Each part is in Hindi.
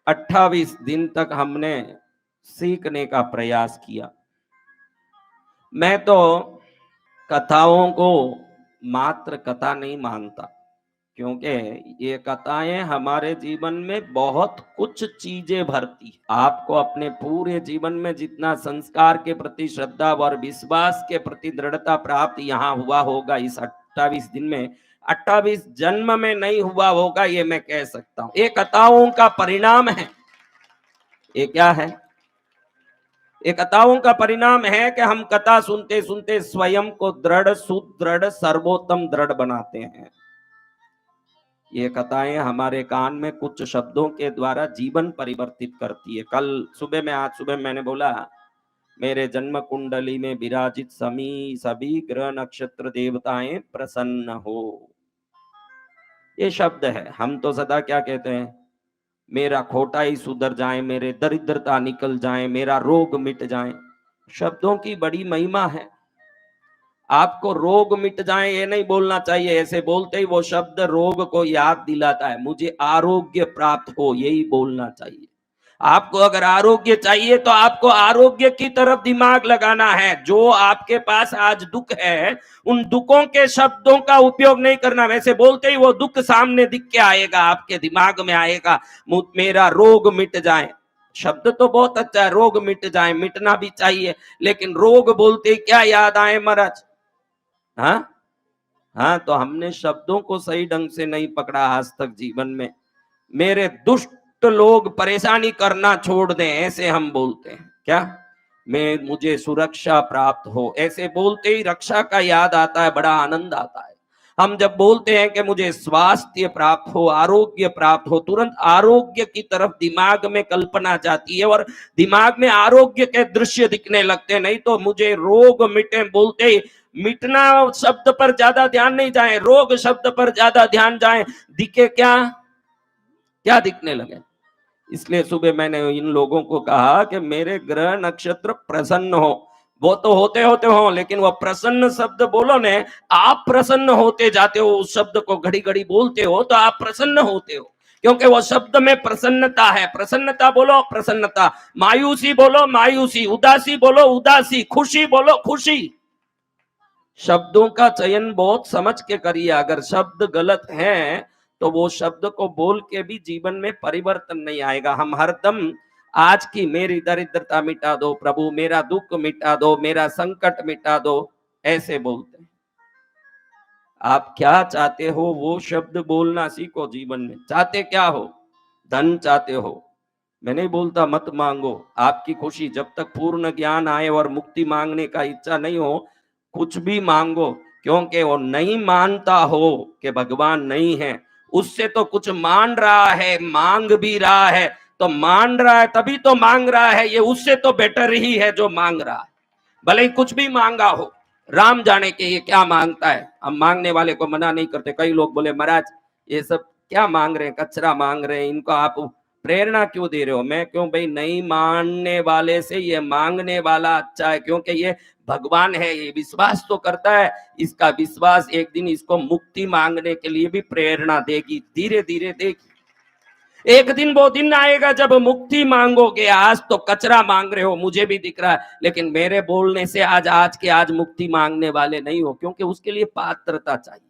28 दिन तक हमने सीखने का प्रयास किया। मैं तो कथाओं को मात्र कथा नहीं मानता, क्योंकि ये कथाएं हमारे जीवन में बहुत कुछ चीजें भरती है। आपको अपने पूरे जीवन में जितना संस्कार के प्रति श्रद्धा और विश्वास के प्रति दृढ़ता प्राप्त यहाँ हुआ होगा इस 28 दिन में, 28 जन्म में नहीं हुआ होगा, ये मैं कह सकता हूं। ये कथाओं का परिणाम है। ये क्या है? ये कथाओं का परिणाम है कि हम कथा सुनते सुनते स्वयं को दृढ़, सुदृढ़, सर्वोत्तम दृढ़ बनाते हैं। ये कथाएं हमारे कान में कुछ शब्दों के द्वारा जीवन परिवर्तित करती है। कल सुबह में, आज सुबह मैंने बोला, मेरे जन्म कुंडली में विराजित सभी ग्रह नक्षत्र देवताएं प्रसन्न हो। ये शब्द है। हम तो सदा क्या कहते हैं? मेरा खोटाई सुधर जाए, मेरे दरिद्रता निकल जाए, मेरा रोग मिट जाए। शब्दों की बड़ी महिमा है। आपको रोग मिट जाए ये नहीं बोलना चाहिए, ऐसे बोलते ही वो शब्द रोग को याद दिलाता है। मुझे आरोग्य प्राप्त हो, यही बोलना चाहिए। आपको अगर आरोग्य चाहिए तो आपको आरोग्य की तरफ दिमाग लगाना है। जो आपके पास आज दुख है, उन दुखों के शब्दों का उपयोग नहीं करना। वैसे बोलते ही वो दुख सामने दिख के आएगा, आपके दिमाग में आएगा, मेरा रोग मिट जाए। शब्द तो बहुत अच्छा है, रोग मिट जाए, मिटना भी चाहिए, लेकिन रोग बोलते ही क्या याद आए महाराज? हाँ, तो हमने शब्दों को सही ढंग से नहीं पकड़ा आज तक जीवन में। मेरे दुष्ट लोग परेशानी करना छोड़ दें, ऐसे हम बोलते हैं। क्या? मुझे सुरक्षा प्राप्त हो, ऐसे बोलते ही रक्षा का याद आता है, बड़ा आनंद आता है। हम जब बोलते हैं कि मुझे स्वास्थ्य प्राप्त हो, आरोग्य प्राप्त हो, तुरंत आरोग्य की तरफ दिमाग में कल्पना जाती है और दिमाग में आरोग्य के दृश्य दिखने लगते हैं। नहीं तो मुझे रोग मिटे बोलते ही मिटना शब्द पर ज्यादा ध्यान नहीं जाए, रोग शब्द पर ज्यादा ध्यान जाए, दिखे क्या? क्या दिखने लगे? इसलिए सुबह मैंने इन लोगों को कहा कि मेरे ग्रह नक्षत्र प्रसन्न हो। वो तो होते होते हो, लेकिन वो प्रसन्न शब्द बोलो ने, आप प्रसन्न होते जाते हो। उस शब्द को घड़ी घड़ी बोलते हो तो आप प्रसन्न होते हो, क्योंकि वो शब्द में प्रसन्नता है। प्रसन्नता बोलो, प्रसन्नता। मायूसी बोलो, मायूसी। उदासी बोलो, उदासी। खुशी बोलो, खुशी। शब्दों का चयन बहुत समझ के करिए। अगर शब्द गलत हैं तो वो शब्द को बोल के भी जीवन में परिवर्तन नहीं आएगा। हम हरदम आज की मेरी दरिद्रता मिटा दो प्रभु, मेरा दुख मिटा दो, मेरा संकट मिटा दो, ऐसे बोलते हैं। आप क्या चाहते हो वो शब्द बोलना सीखो जीवन में। चाहते क्या हो? धन चाहते हो? मैं नहीं बोलता मत मांगो। आपकी खुशी, जब तक पूर्ण ज्ञान आए और मुक्ति मांगने का इच्छा नहीं हो, कुछ भी मांगो। क्योंकि वो नहीं मानता हो कि भगवान नहीं है, उससे तो कुछ मान रहा है, मांग भी रहा है। तो मान रहा है तभी तो मांग रहा है, ये उससे तो बेटर ही है जो मांग रहा है, भले ही कुछ भी मांगा हो। राम जाने के ये क्या मांगता है। हम मांगने वाले को मना नहीं करते। कई लोग बोले महाराज ये सब क्या मांग रहे हैं, कचरा मांग रहे हैं, इनको आप प्रेरणा क्यों दे रहे हो? मैं क्यों भाई, नहीं मानने वाले से ये मांगने वाला अच्छा है, क्योंकि ये भगवान है, ये विश्वास तो करता है। इसका विश्वास एक दिन इसको मुक्ति मांगने के लिए भी प्रेरणा देगी, धीरे धीरे देगी। एक दिन वो दिन आएगा जब मुक्ति मांगोगे। आज तो कचरा मांग रहे हो, मुझे भी दिख रहा है, लेकिन मेरे बोलने से आज मुक्ति मांगने वाले नहीं हो, क्योंकि उसके लिए पात्रता चाहिए,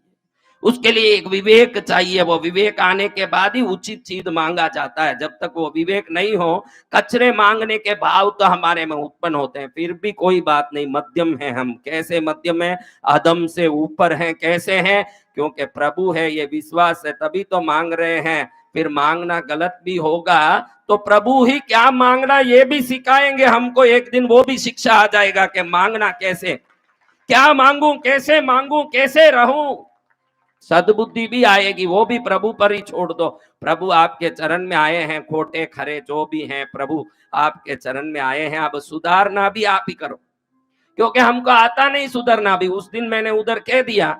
उसके लिए एक विवेक चाहिए। वो विवेक आने के बाद ही उचित चीज मांगा जाता है। जब तक वो विवेक नहीं हो, कचरे मांगने के भाव तो हमारे में उत्पन्न होते हैं। फिर भी कोई बात नहीं, मध्यम है हम। कैसे मध्यम है? अधम से ऊपर हैं। कैसे हैं? क्योंकि प्रभु है, ये विश्वास है, तभी तो मांग रहे हैं। फिर मांगना गलत भी होगा तो प्रभु ही क्या मांगना ये भी सिखाएंगे हमको। एक दिन वो भी शिक्षा आ जाएगा कि मांगना कैसे, क्या मांगू, कैसे मांगू, कैसे रहूं। सद्बुद्धि भी आएगी, वो भी प्रभु पर ही छोड़ दो। प्रभु आपके चरण में आए हैं, खोटे खरे जो भी हैं प्रभु आपके चरण में आए हैं। अब सुधारना भी आप ही करो, क्योंकि हमको आता नहीं सुधरना भी। उस दिन मैंने उधर कह दिया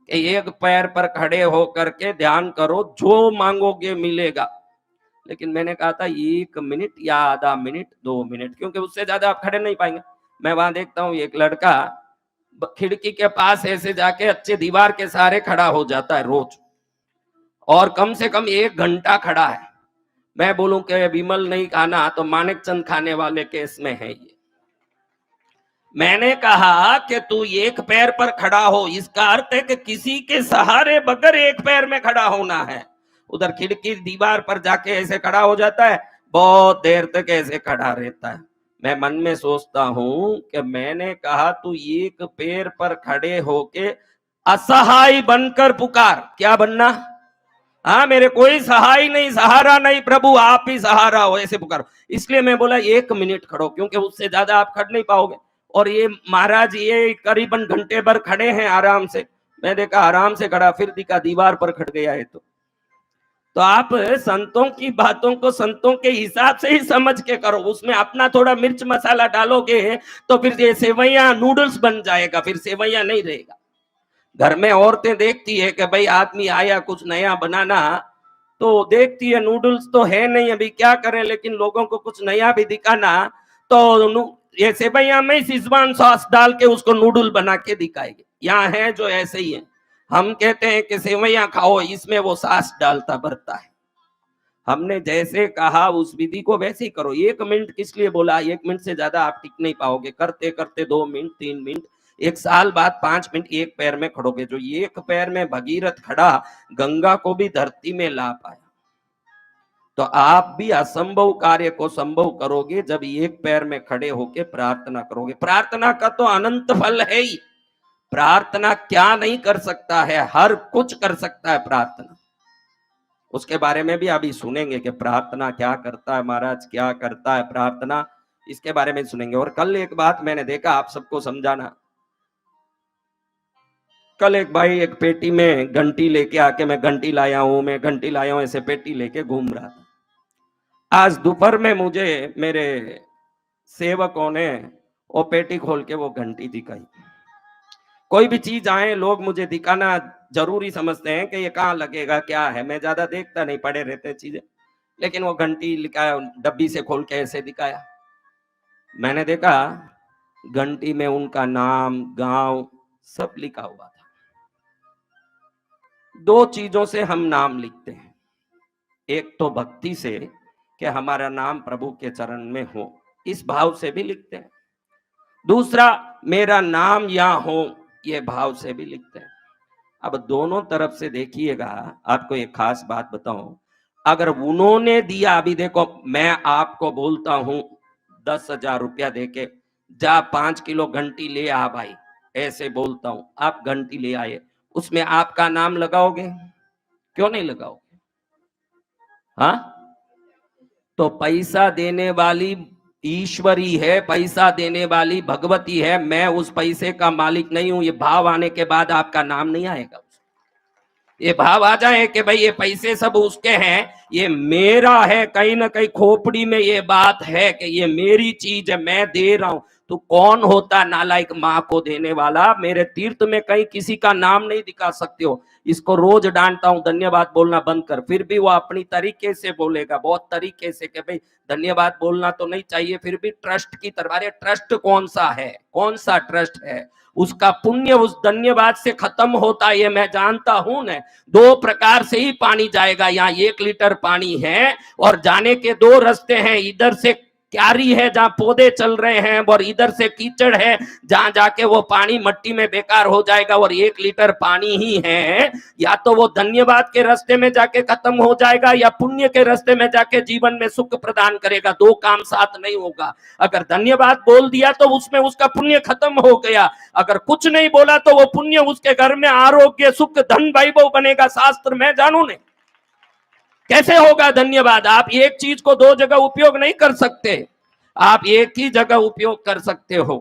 कि एक पैर पर खड़े होकर के ध्यान करो, जो मांगोगे मिलेगा। लेकिन मैंने कहा था 1 मिनट या आधा मिनट, 2 मिनट, क्योंकि उससे ज्यादा आप खड़े नहीं पाएंगे। मैं वहां देखता हूँ एक लड़का खिड़की के पास ऐसे जाके अच्छे दीवार के सहारे खड़ा हो जाता है रोज, और कम से कम 1 घंटा खड़ा है। मैं बोलूं कि विमल नहीं खाना तो मानिकचंद खाने वाले केस में है ये। मैंने कहा कि तू एक पैर पर खड़ा हो, इसका अर्थ है कि किसी के सहारे बगैर एक पैर में खड़ा होना है। उधर खिड़की दीवार पर जाके ऐसे खड़ा हो जाता है, बहुत देर तक ऐसे खड़ा रहता है। मैं मन में सोचता हूं कि मैंने कहा तू एक पैर पर खड़े होके असहाय बनकर पुकार। क्या बनना? हाँ, मेरे कोई सहाय नहीं, सहारा नहीं, प्रभु आप ही सहारा हो, ऐसे पुकारो। इसलिए मैं बोला 1 मिनट खड़ो, क्योंकि उससे ज्यादा आप खड़ नहीं पाओगे। और ये महाराज ये करीबन घंटे भर खड़े हैं आराम से। मैं देखा आराम से खड़ा, फिर दिखा दीवार पर खड़ गया है। तो आप संतों की बातों को संतों के हिसाब से ही समझ के करो। उसमें अपना थोड़ा मिर्च मसाला डालोगे तो फिर ये सेवैया नूडल्स बन जाएगा, फिर सेवैया नहीं रहेगा। घर में औरतें देखती है कि भाई आदमी आया कुछ नया बनाना, तो देखती है नूडल्स तो है नहीं, अभी क्या करें, लेकिन लोगों को कुछ नया भी दिखाना, तो ये सेवैया में सिजवान सॉस डाल के उसको नूडल बना के दिखाएगी। यहाँ है जो ऐसे ही है। हम कहते हैं कि सेवैया खाओ, इसमें वो सॉस डालता भरता है। हमने जैसे कहा उस विधि को वैसे ही करो। 1 मिनट किस लिए बोला? 1 मिनट से ज्यादा आप टिक नहीं पाओगे। करते करते 2 मिनट, 3 मिनट, 1 साल बाद 5 मिनट एक पैर में खड़ोगे। जो एक पैर में भगीरथ खड़ा, गंगा को भी धरती में ला पाया। तो आप भी असंभव कार्य को संभव करोगे जब एक पैर में खड़े होके प्रार्थना करोगे। प्रार्थना का तो अनंत फल है ही। प्रार्थना क्या नहीं कर सकता है, हर कुछ कर सकता है प्रार्थना। उसके बारे में भी अभी सुनेंगे कि प्रार्थना क्या करता है, महाराज क्या करता है प्रार्थना, इसके बारे में सुनेंगे। और कल एक बात मैंने देखा, आप सबको समझाना। कल एक भाई एक पेटी में घंटी लेके आके, मैं घंटी लाया हूं, मैं घंटी लाया हूं, ऐसे पेटी लेके घूम रहा था। आज दोपहर में मुझे मेरे सेवकों ने वो पेटी खोल के वो घंटी दिखाई। कोई भी चीज आए लोग मुझे दिखाना जरूरी समझते हैं कि ये कहाँ लगेगा, क्या है। मैं ज्यादा देखता नहीं, पड़े रहते चीजें। लेकिन वो घंटी लिखा, डब्बी से खोल के ऐसे दिखाया। मैंने देखा घंटी में उनका नाम, गांव सब लिखा हुआ था। 2 चीजों से हम नाम लिखते हैं। एक तो भक्ति से कि हमारा नाम प्रभु के चरण में हो, इस भाव से भी लिखते हैं। दूसरा, मेरा नाम यहाँ हो, ये भाव से भी लिखते हैं। अब दोनों तरफ से देखिएगा। आपको एक खास बात बताऊं, अगर उन्होंने दिया, अभी देखो मैं आपको बोलता हूं 10,000 रुपया देके जा 5 किलो घंटी ले आ भाई, ऐसे बोलता हूं, आप घंटी ले आए, उसमें आपका नाम लगाओगे? क्यों नहीं लगाओगे? हाँ, तो पैसा देने वाली ईश्वरी है, पैसा देने वाली भगवती है। मैं उस पैसे का मालिक नहीं हूं। ये भाव आने के बाद आपका नाम नहीं आएगा। ये भाव आ जाए कि भाई ये पैसे सब उसके हैं, ये मेरा है, कहीं ना कहीं खोपड़ी में ये बात है कि ये मेरी चीज है, मैं दे रहा हूं। तो कौन होता नालायक माँ को देने वाला? मेरे तीर्थ में कहीं किसी का नाम नहीं दिखा सकते हो। इसको रोज डांटता हूं, धन्यवाद बोलना बंद कर, फिर भी वो अपनी तरीके से बोलेगा, बहुत तरीके से, कि भाई धन्यवाद बोलना तो नहीं चाहिए, फिर भी ट्रस्ट की तरह। अरे ट्रस्ट कौन सा है, कौन सा ट्रस्ट है? उसका पुण्य उस धन्यवाद से खत्म होता है, ये मैं जानता हूं न। 2 प्रकार से ही पानी जाएगा। यहाँ 1 लीटर पानी है और जाने के 2 रास्ते हैं। इधर से क्यारी है जहां पौधे चल रहे हैं, और इधर से कीचड़ है जहां जाके वो पानी मट्टी में बेकार हो जाएगा। और 1 लीटर पानी ही है, या तो वो धन्यवाद के रास्ते में जाके खत्म हो जाएगा, या पुण्य के रास्ते में जाके जीवन में सुख प्रदान करेगा। 2 काम साथ नहीं होगा। अगर धन्यवाद बोल दिया तो उसमें उसका पुण्य खत्म हो गया, अगर कुछ नहीं बोला तो वो पुण्य उसके घर में आरोग्य, सुख, धन, वैभव बनेगा। शास्त्र में जानू नहीं कैसे होगा धन्यवाद। आप एक चीज को 2 जगह उपयोग नहीं कर सकते, आप एक ही जगह उपयोग कर सकते हो,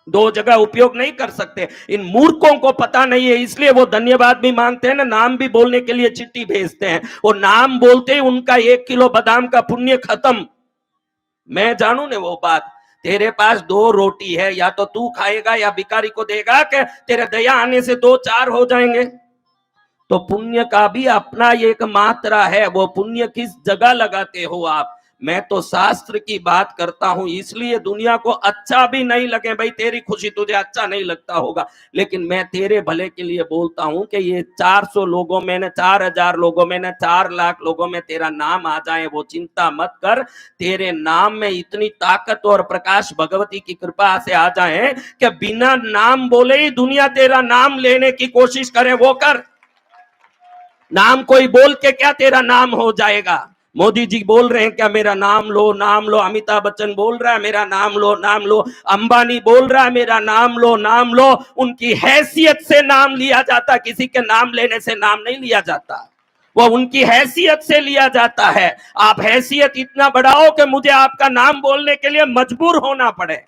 2 जगह उपयोग नहीं कर सकते। इन मूर्खों को पता नहीं है, इसलिए वो धन्यवाद भी मांगते हैं ना, नाम भी बोलने के लिए चिट्ठी भेजते हैं। वो नाम बोलते ही उनका 1 किलो बादाम का पुण्य खत्म। मैं जानू ने वो बात। तेरे पास 2 रोटी है, या तो तू खाएगा या भिखारी को देगा, कि तेरे दया आने से 2-4 हो जाएंगे। तो पुण्य का भी अपना एक मात्रा है। वो पुण्य किस जगह लगाते हो आप? मैं तो शास्त्र की बात करता हूं, इसलिए दुनिया को अच्छा भी नहीं लगे। भाई तेरी खुशी तुझे अच्छा नहीं लगता होगा, लेकिन मैं तेरे भले के लिए बोलता हूं कि ये 400 लोगों में न 4000 लोगों में न 4 लाख लोगों में तेरा नाम आ जाए, वो चिंता मत कर। तेरे नाम में इतनी ताकत और प्रकाश भगवती की कृपा से आ जाए कि बिना नाम बोले ही दुनिया तेरा नाम लेने की कोशिश करे, वो कर। नाम कोई बोल के क्या तेरा नाम हो जाएगा? मोदी जी बोल रहे हैं क्या मेरा नाम लो, नाम लो? अमिताभ बच्चन बोल रहा है मेरा नाम लो, नाम लो। अंबानी बोल रहा है मेरा नाम लो, नाम लो। उनकी हैसियत से नाम लिया जाता, किसी के नाम लेने से नाम नहीं लिया जाता, वो उनकी हैसियत से लिया जाता है। आप हैसियत इतना बढ़ाओ कि मुझे आपका नाम बोलने के लिए मजबूर होना पड़े।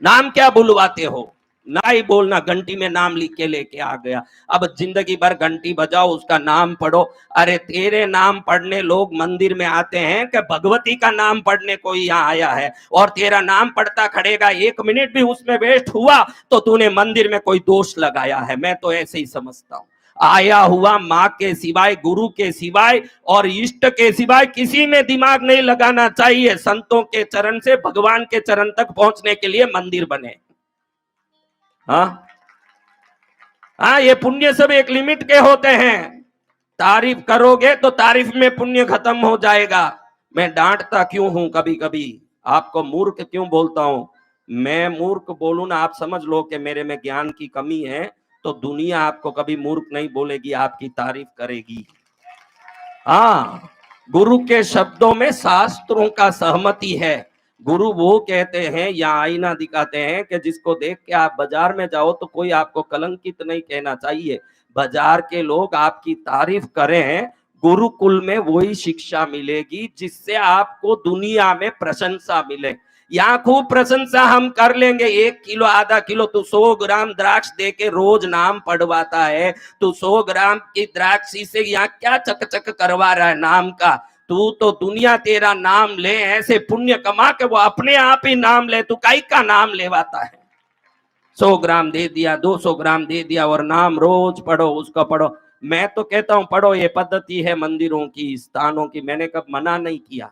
नाम क्या बुलवाते हो? ना ही बोलना, घंटी में नाम लिख के लेके आ गया। अब जिंदगी भर घंटी बजाओ, उसका नाम पढ़ो। अरे तेरे नाम पढ़ने लोग मंदिर में आते हैं कि भगवती का नाम पढ़ने कोई यहाँ आया है? और तेरा नाम पढ़ता खड़ेगा, 1 मिनट भी उसमें वेस्ट हुआ तो तूने मंदिर में कोई दोष लगाया है। मैं तो ऐसे ही समझता हूं। आया हुआ माँ के सिवाय, गुरु के सिवाय और इष्ट के सिवाय किसी में दिमाग नहीं लगाना चाहिए। संतों के चरण से भगवान के चरण तक पहुंचने के लिए मंदिर बने। हाँ हाँ, ये पुण्य सब एक लिमिट के होते हैं। तारीफ करोगे तो तारीफ में पुण्य खत्म हो जाएगा। मैं डांटता क्यों हूं कभी कभी, आपको मूर्ख क्यों बोलता हूं? मैं मूर्ख बोलूं ना, आप समझ लो कि मेरे में ज्ञान की कमी है, तो दुनिया आपको कभी मूर्ख नहीं बोलेगी, आपकी तारीफ करेगी। हाँ, गुरु के शब्दों में शास्त्रों का सहमति है। गुरु वो कहते हैं या आईना दिखाते हैं कि जिसको देख के आप बाजार में जाओ तो कोई आपको कलंकित नहीं कहना चाहिए। बाजार के लोग आपकी तारीफ करें, गुरुकुल में वही शिक्षा मिलेगी जिससे आपको दुनिया में प्रशंसा मिले। यहाँ खूब प्रशंसा हम कर लेंगे, 1 किलो आधा किलो, तू 100 ग्राम द्राक्ष दे के रोज नाम पढ़वाता है, तू 100 ग्राम की द्राक्षी से यहाँ क्या चक चक करवा रहा है नाम का? तू तो दुनिया तेरा नाम ले, ऐसे पुण्य कमा के वो अपने आप ही नाम ले, तू काई का नाम लेवाता है? 100 ग्राम दे दिया, 200 ग्राम दे दिया, और नाम रोज पढ़ो, उसको पढ़ो। मैं तो कहता हूं पढ़ो, ये पद्धति है मंदिरों की, स्थानों की। मैंने कब मना नहीं किया,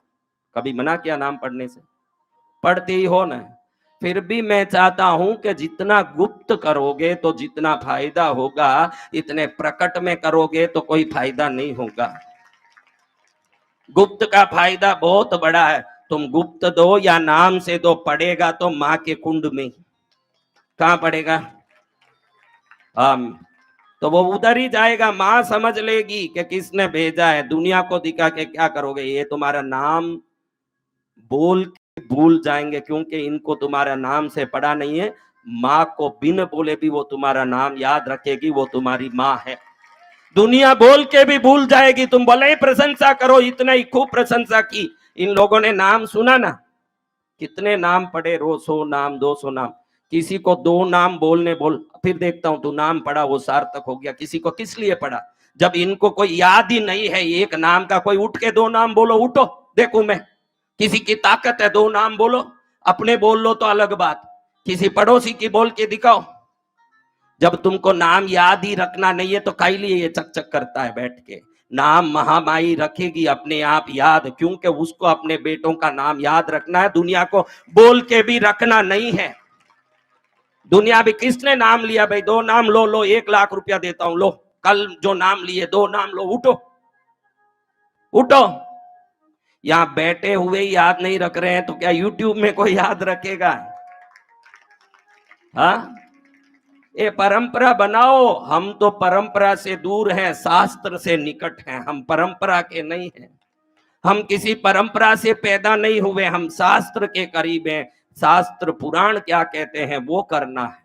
कभी मना किया नाम पढ़ने से? पढ़ते ही हो ना। फिर भी मैं चाहता हूं कि जितना गुप्त करोगे तो जितना फायदा होगा, इतने प्रकट में करोगे तो कोई फायदा नहीं होगा। गुप्त का फायदा बहुत बड़ा है। तुम गुप्त दो या नाम से दो, पड़ेगा तो माँ के कुंड में। कहां पड़ेगा? तो वो उधर ही जाएगा, माँ समझ लेगी कि किसने भेजा है। दुनिया को दिखा के क्या करोगे? ये तुम्हारा नाम बोल के भूल जाएंगे, क्योंकि इनको तुम्हारा नाम से पड़ा नहीं है। माँ को बिन बोले भी वो तुम्हारा नाम याद रखेगी, वो तुम्हारी माँ है। दुनिया बोल के भी भूल जाएगी। तुम भले ही प्रशंसा करो, इतना ही खूब प्रशंसा की। इन लोगों ने नाम सुना ना, कितने नाम पढ़े, रोज 100 नाम 200 नाम। किसी को 2 नाम बोलने बोल, फिर देखता हूं तू नाम पढ़ा वो सार्थक हो गया। किसी को किस लिए पढ़ा? जब इनको कोई याद ही नहीं है एक नाम का। कोई उठ के 2 नाम बोलो, उठो देखू मैं। किसी की ताकत है, 2 नाम बोलो। अपने बोल लो तो अलग बात, किसी पड़ोसी की बोल के दिखाओ। जब तुमको नाम याद ही रखना नहीं है तो काई लिए ये चक चक करता है बैठ के? नाम महामाई रखेगी अपने आप याद, क्योंकि उसको अपने बेटों का नाम याद रखना है, दुनिया को बोल के भी रखना नहीं है। दुनिया भी किसने नाम लिया भाई? 2 नाम लो, लो 1 लाख रुपया देता हूं, लो। कल जो नाम लिए 2 नाम लो, उठो उठो। यहाँ बैठे हुए याद नहीं रख रहे हैं तो क्या यूट्यूब में कोई याद रखेगा? हाँ, ये परंपरा बनाओ। हम तो परंपरा से दूर हैं, शास्त्र से निकट हैं। हम परंपरा के नहीं हैं, हम किसी परंपरा से पैदा नहीं हुए, हम शास्त्र के करीब हैं। शास्त्र पुराण क्या कहते हैं वो करना है।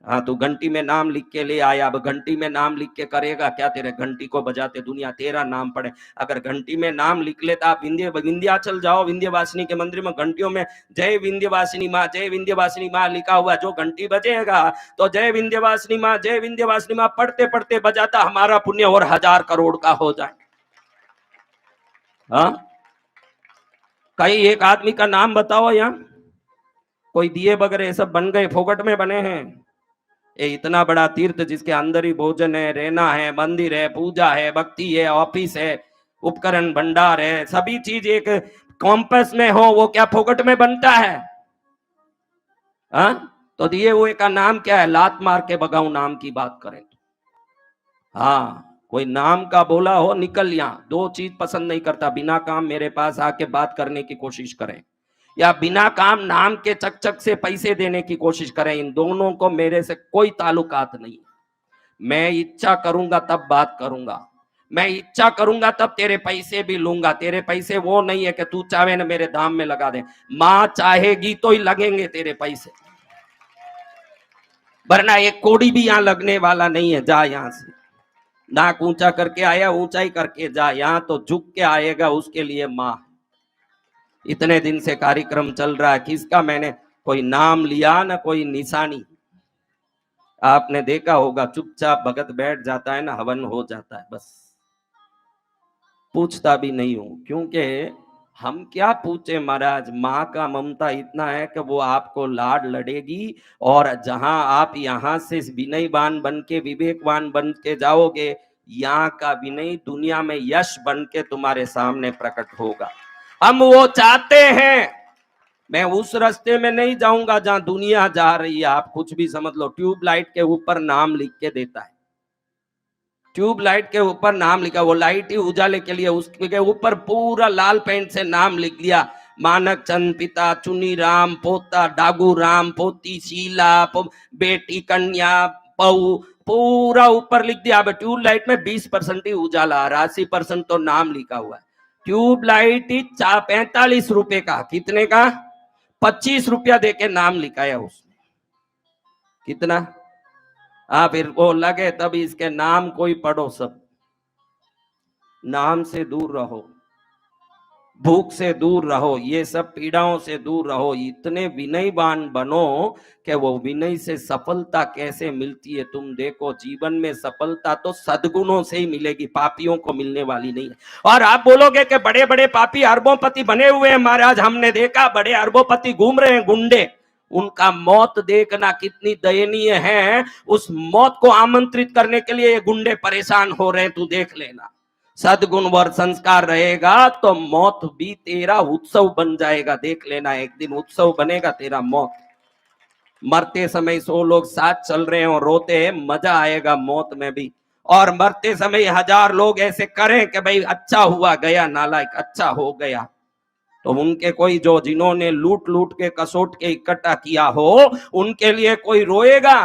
हाँ, तू घंटी में नाम लिख के ले आया, अब घंटी में नाम लिख के करेगा क्या? तेरे घंटी को बजाते दुनिया तेरा नाम पढ़े। अगर घंटी में नाम लिख लेता, आप विंध्याचल जाओ, विंध्यवासिनी के मंदिर में घंटियों में जय विंध्यवासिनी माँ, जय विंध्यवासिनी माँ लिखा हुआ। जो घंटी बजेगा तो जय विंध्यवासिनी माँ, जय विंध्यवासिनी माँ पढ़ते पढ़ते बजाता, हमारा पुण्य और 1000 करोड़ का हो जाए। हाँ, कई एक आदमी का नाम बताओ यहाँ। कोई दिए वगैरह सब बन गए, फोकट में बने हैं। ये इतना बड़ा तीर्थ जिसके अंदर ही भोजन है, रहना है, मंदिर है, पूजा है, भक्ति है, ऑफिस है, उपकरण भंडार है, सभी चीज एक कॉम्पस में हो, वो क्या फोकट में बनता है? हाँ, तो दिए हुए का नाम क्या है? लात मार के भगाऊ नाम की बात करें तो। हाँ, कोई नाम का बोला हो, निकल यहां। दो चीज पसंद नहीं करता, बिना काम मेरे पास आके बात करने की कोशिश करें, या बिना काम नाम के चकचक से पैसे देने की कोशिश करें। इन दोनों को मेरे से कोई ताल्लुकात नहीं। मैं इच्छा करूंगा तब बात करूंगा, मैं इच्छा करूंगा तब तेरे पैसे भी लूंगा। तेरे पैसे वो नहीं है कि तू चाहे ना मेरे दाम में लगा दे, मां चाहेगी तो ही लगेंगे तेरे पैसे, वरना एक कोड़ी भी यहां लगने वाला नहीं है। जा यहां से, नाक ऊंचा करके आया, ऊंचाई करके जा, यहां तो झुक के आएगा, उसके लिए मां। इतने दिन से कार्यक्रम चल रहा है, किसका मैंने कोई नाम लिया ना कोई निशानी। आपने देखा होगा, चुपचाप भगत बैठ जाता है ना, हवन हो जाता है, बस पूछता भी नहीं हूं, क्योंकि हम क्या पूछे महाराज। माँ का ममता इतना है कि वो आपको लाड लड़ेगी, और जहां आप यहां से विनयवान बन के विवेकवान बन के जाओगे, यहाँ का विनय दुनिया में यश बन के तुम्हारे सामने प्रकट होगा। हम वो चाहते हैं। मैं उस रास्ते में नहीं जाऊंगा जहां दुनिया जा रही है। आप कुछ भी समझ लो, ट्यूबलाइट के ऊपर नाम लिख के देता है, ट्यूबलाइट के ऊपर नाम लिखा, वो लाइट ही उजाले के लिए, उसके ऊपर पूरा लाल पेंट से नाम लिख लिया, मानक चंद, पिता चुनी राम, पोता डागू राम, पोती शीला, बेटी कन्या पऊ, पूरा ऊपर लिख दिया। अब ट्यूबलाइट में 20% ही उजाला आ रहा, 80% तो नाम लिखा हुआ है। ट्यूबलाइट ही 45 रुपए का, कितने का? 25 रुपया देके नाम लिखाया उसने। कितना? हाँ, फिर वो लगे तब इसके नाम कोई पढ़ो। सब नाम से दूर रहो, भूख से दूर रहो, ये सब पीड़ाओं से दूर रहो, इतने विनयवान बनो कि वो विनय से सफलता कैसे मिलती है तुम देखो। जीवन में सफलता तो सद्गुणों से ही मिलेगी, पापियों को मिलने वाली नहीं है। और आप बोलोगे कि बड़े बड़े पापी अरबोंपति बने हुए हैं महाराज, हमने देखा बड़े अरबोंपति घूम रहे हैं गुंडे, उनका मौत देखना कितनी दयनीय है। उस मौत को आमंत्रित करने के लिए ये गुंडे परेशान हो रहे हैं, तू देख लेना। सदगुण व संस्कार रहेगा तो मौत भी तेरा उत्सव बन जाएगा, देख लेना, एक दिन उत्सव बनेगा तेरा मौत। मरते समय 100 लोग साथ चल रहे हैं और रोते हैं, मजा आएगा मौत में भी। और मरते समय 1000 लोग ऐसे करें कि भाई अच्छा हुआ गया, नालायक अच्छा हो गया, तो उनके कोई जो जिन्होंने लूट लूट के कसोट के इकट्ठा किया हो, उनके लिए कोई रोएगा?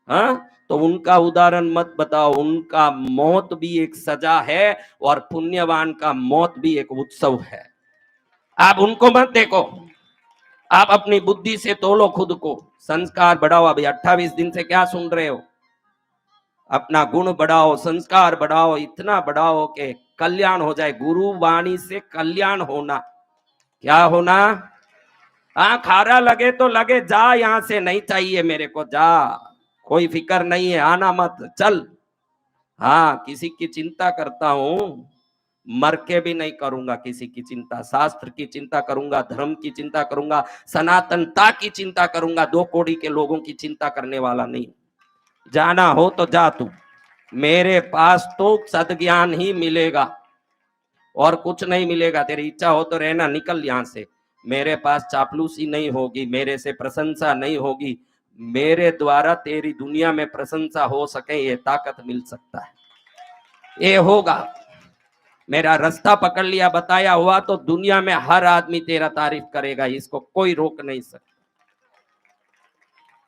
हाँ, तो उनका उदाहरण मत बताओ। उनका मौत भी एक सजा है और पुण्यवान का मौत भी एक उत्सव है। आप उनको मत देखो, आप अपनी बुद्धि से तोलो खुद को, संस्कार बढ़ाओ। अभी 28 दिन से क्या सुन रहे हो? अपना गुण बढ़ाओ, संस्कार बढ़ाओ, इतना बढ़ाओ कि कल्याण हो जाए। गुरु वाणी से कल्याण होना, क्या होना? हाँ, खारा लगे तो लगे, जा यहां से, नहीं चाहिए मेरे को, जा, कोई फिक्र नहीं है, आना मत, चल। हाँ, किसी की चिंता करता हूं, मर के भी नहीं करूंगा किसी की चिंता। शास्त्र की चिंता करूंगा, धर्म की चिंता करूंगा, सनातनता की चिंता करूंगा, 2 कौड़ी के लोगों की चिंता करने वाला नहीं। जाना हो तो जा तू, मेरे पास तो सद्ज्ञान ही मिलेगा और कुछ नहीं मिलेगा। तेरी इच्छा हो तो रहना, निकल यहां से। मेरे पास चापलूसी नहीं होगी, मेरे से प्रशंसा नहीं होगी, मेरे द्वारा तेरी दुनिया में प्रशंसा हो सके ये ताकत मिल सकता है, ये होगा। मेरा रास्ता पकड़ लिया, बताया हुआ, तो दुनिया में हर आदमी तेरा तारीफ करेगा, इसको कोई रोक नहीं सकता।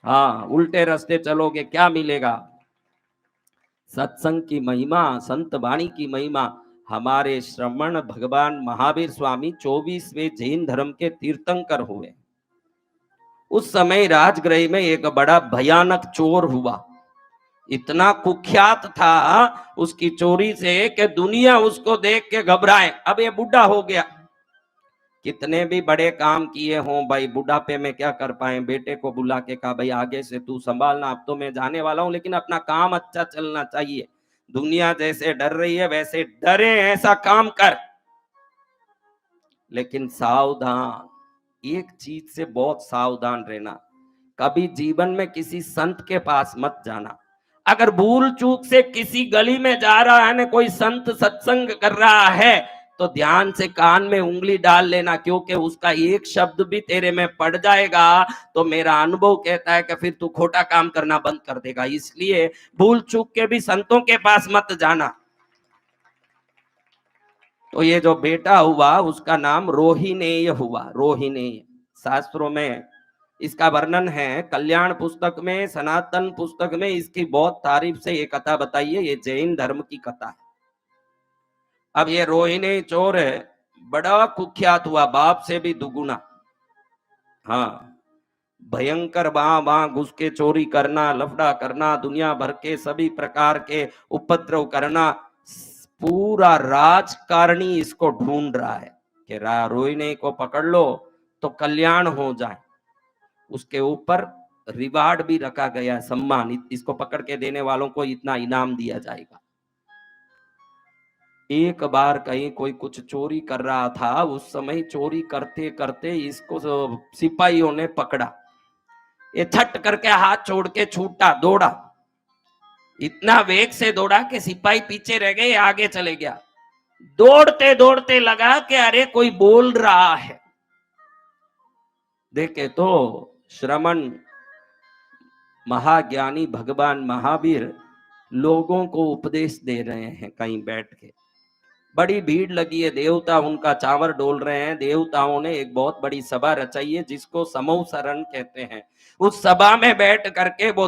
हाँ, उल्टे रास्ते चलोगे क्या मिलेगा? सत्संग की महिमा, संत वाणी की महिमा। हमारे श्रमण भगवान महावीर स्वामी 24वें जैन धर्म के तीर्थंकर हुए। उस समय राजगृह में एक बड़ा भयानक चोर हुआ, इतना कुख्यात था उसकी चोरी से कि दुनिया उसको देख के घबराए। अब ये बूढ़ा हो गया, कितने भी बड़े काम किए हों भाई, बुढ़ापे में क्या कर पाए, बेटे को बुला के कहा भाई आगे से तू संभालना, अब तो मैं जाने वाला हूं, लेकिन अपना काम अच्छा चलना चाहिए, दुनिया जैसे डर रही है वैसे डरे, ऐसा काम कर। लेकिन सावधान, एक चीज से बहुत सावधान रहना, कभी जीवन में किसी संत के पास मत जाना। अगर भूल चूक से किसी गली में जा रहा है ना, कोई संत सत्संग कर रहा है, तो ध्यान से कान में उंगली डाल लेना, क्योंकि उसका एक शब्द भी तेरे में पड़ जाएगा तो मेरा अनुभव कहता है कि फिर तू खोटा काम करना बंद कर देगा। इसलिए भूल चूक के भी संतों के पास मत जाना। तो ये जो बेटा हुआ उसका नाम रोहिणेय हुआ। रोहिणेय शास्त्रों में इसका वर्णन है, कल्याण पुस्तक में, सनातन पुस्तक में इसकी बहुत तारीफ से ये कथा बताई है। ये जैन धर्म की कथा है। अब ये रोहिणी चोर है, बड़ा कुख्यात हुआ, बाप से भी दुगुना। हाँ, भयंकर वहां वहां घुस के चोरी करना, लफड़ा करना, दुनिया भर के सभी प्रकार के उपद्रव करना। पूरा राजकारणी इसको ढूंढ रहा है कि रोहिणी को पकड़ लो तो कल्याण हो जाए। उसके ऊपर रिवार्ड भी रखा गया, सम्मान, इसको पकड़ के देने वालों को इतना इनाम दिया जाएगा। एक बार कहीं कोई कुछ चोरी कर रहा था, उस समय चोरी करते करते इसको सिपाहियों ने पकड़ा। ये छट करके हाथ छोड़ के छूटा, दौड़ा, इतना वेग से दौड़ा कि सिपाही पीछे रह गए, आगे चले गया। दौड़ते दौड़ते लगा कि अरे कोई बोल रहा है। देखे तो श्रमण महाज्ञानी भगवान महावीर लोगों को उपदेश दे रहे हैं कहीं बैठ के। बड़ी भीड़ लगी है, देवता उनका चावर डोल रहे हैं। देवताओं ने एक बहुत बड़ी सभा रचाई है जिसको समूह शरण कहते हैं। उस सभा में बैठ करके वो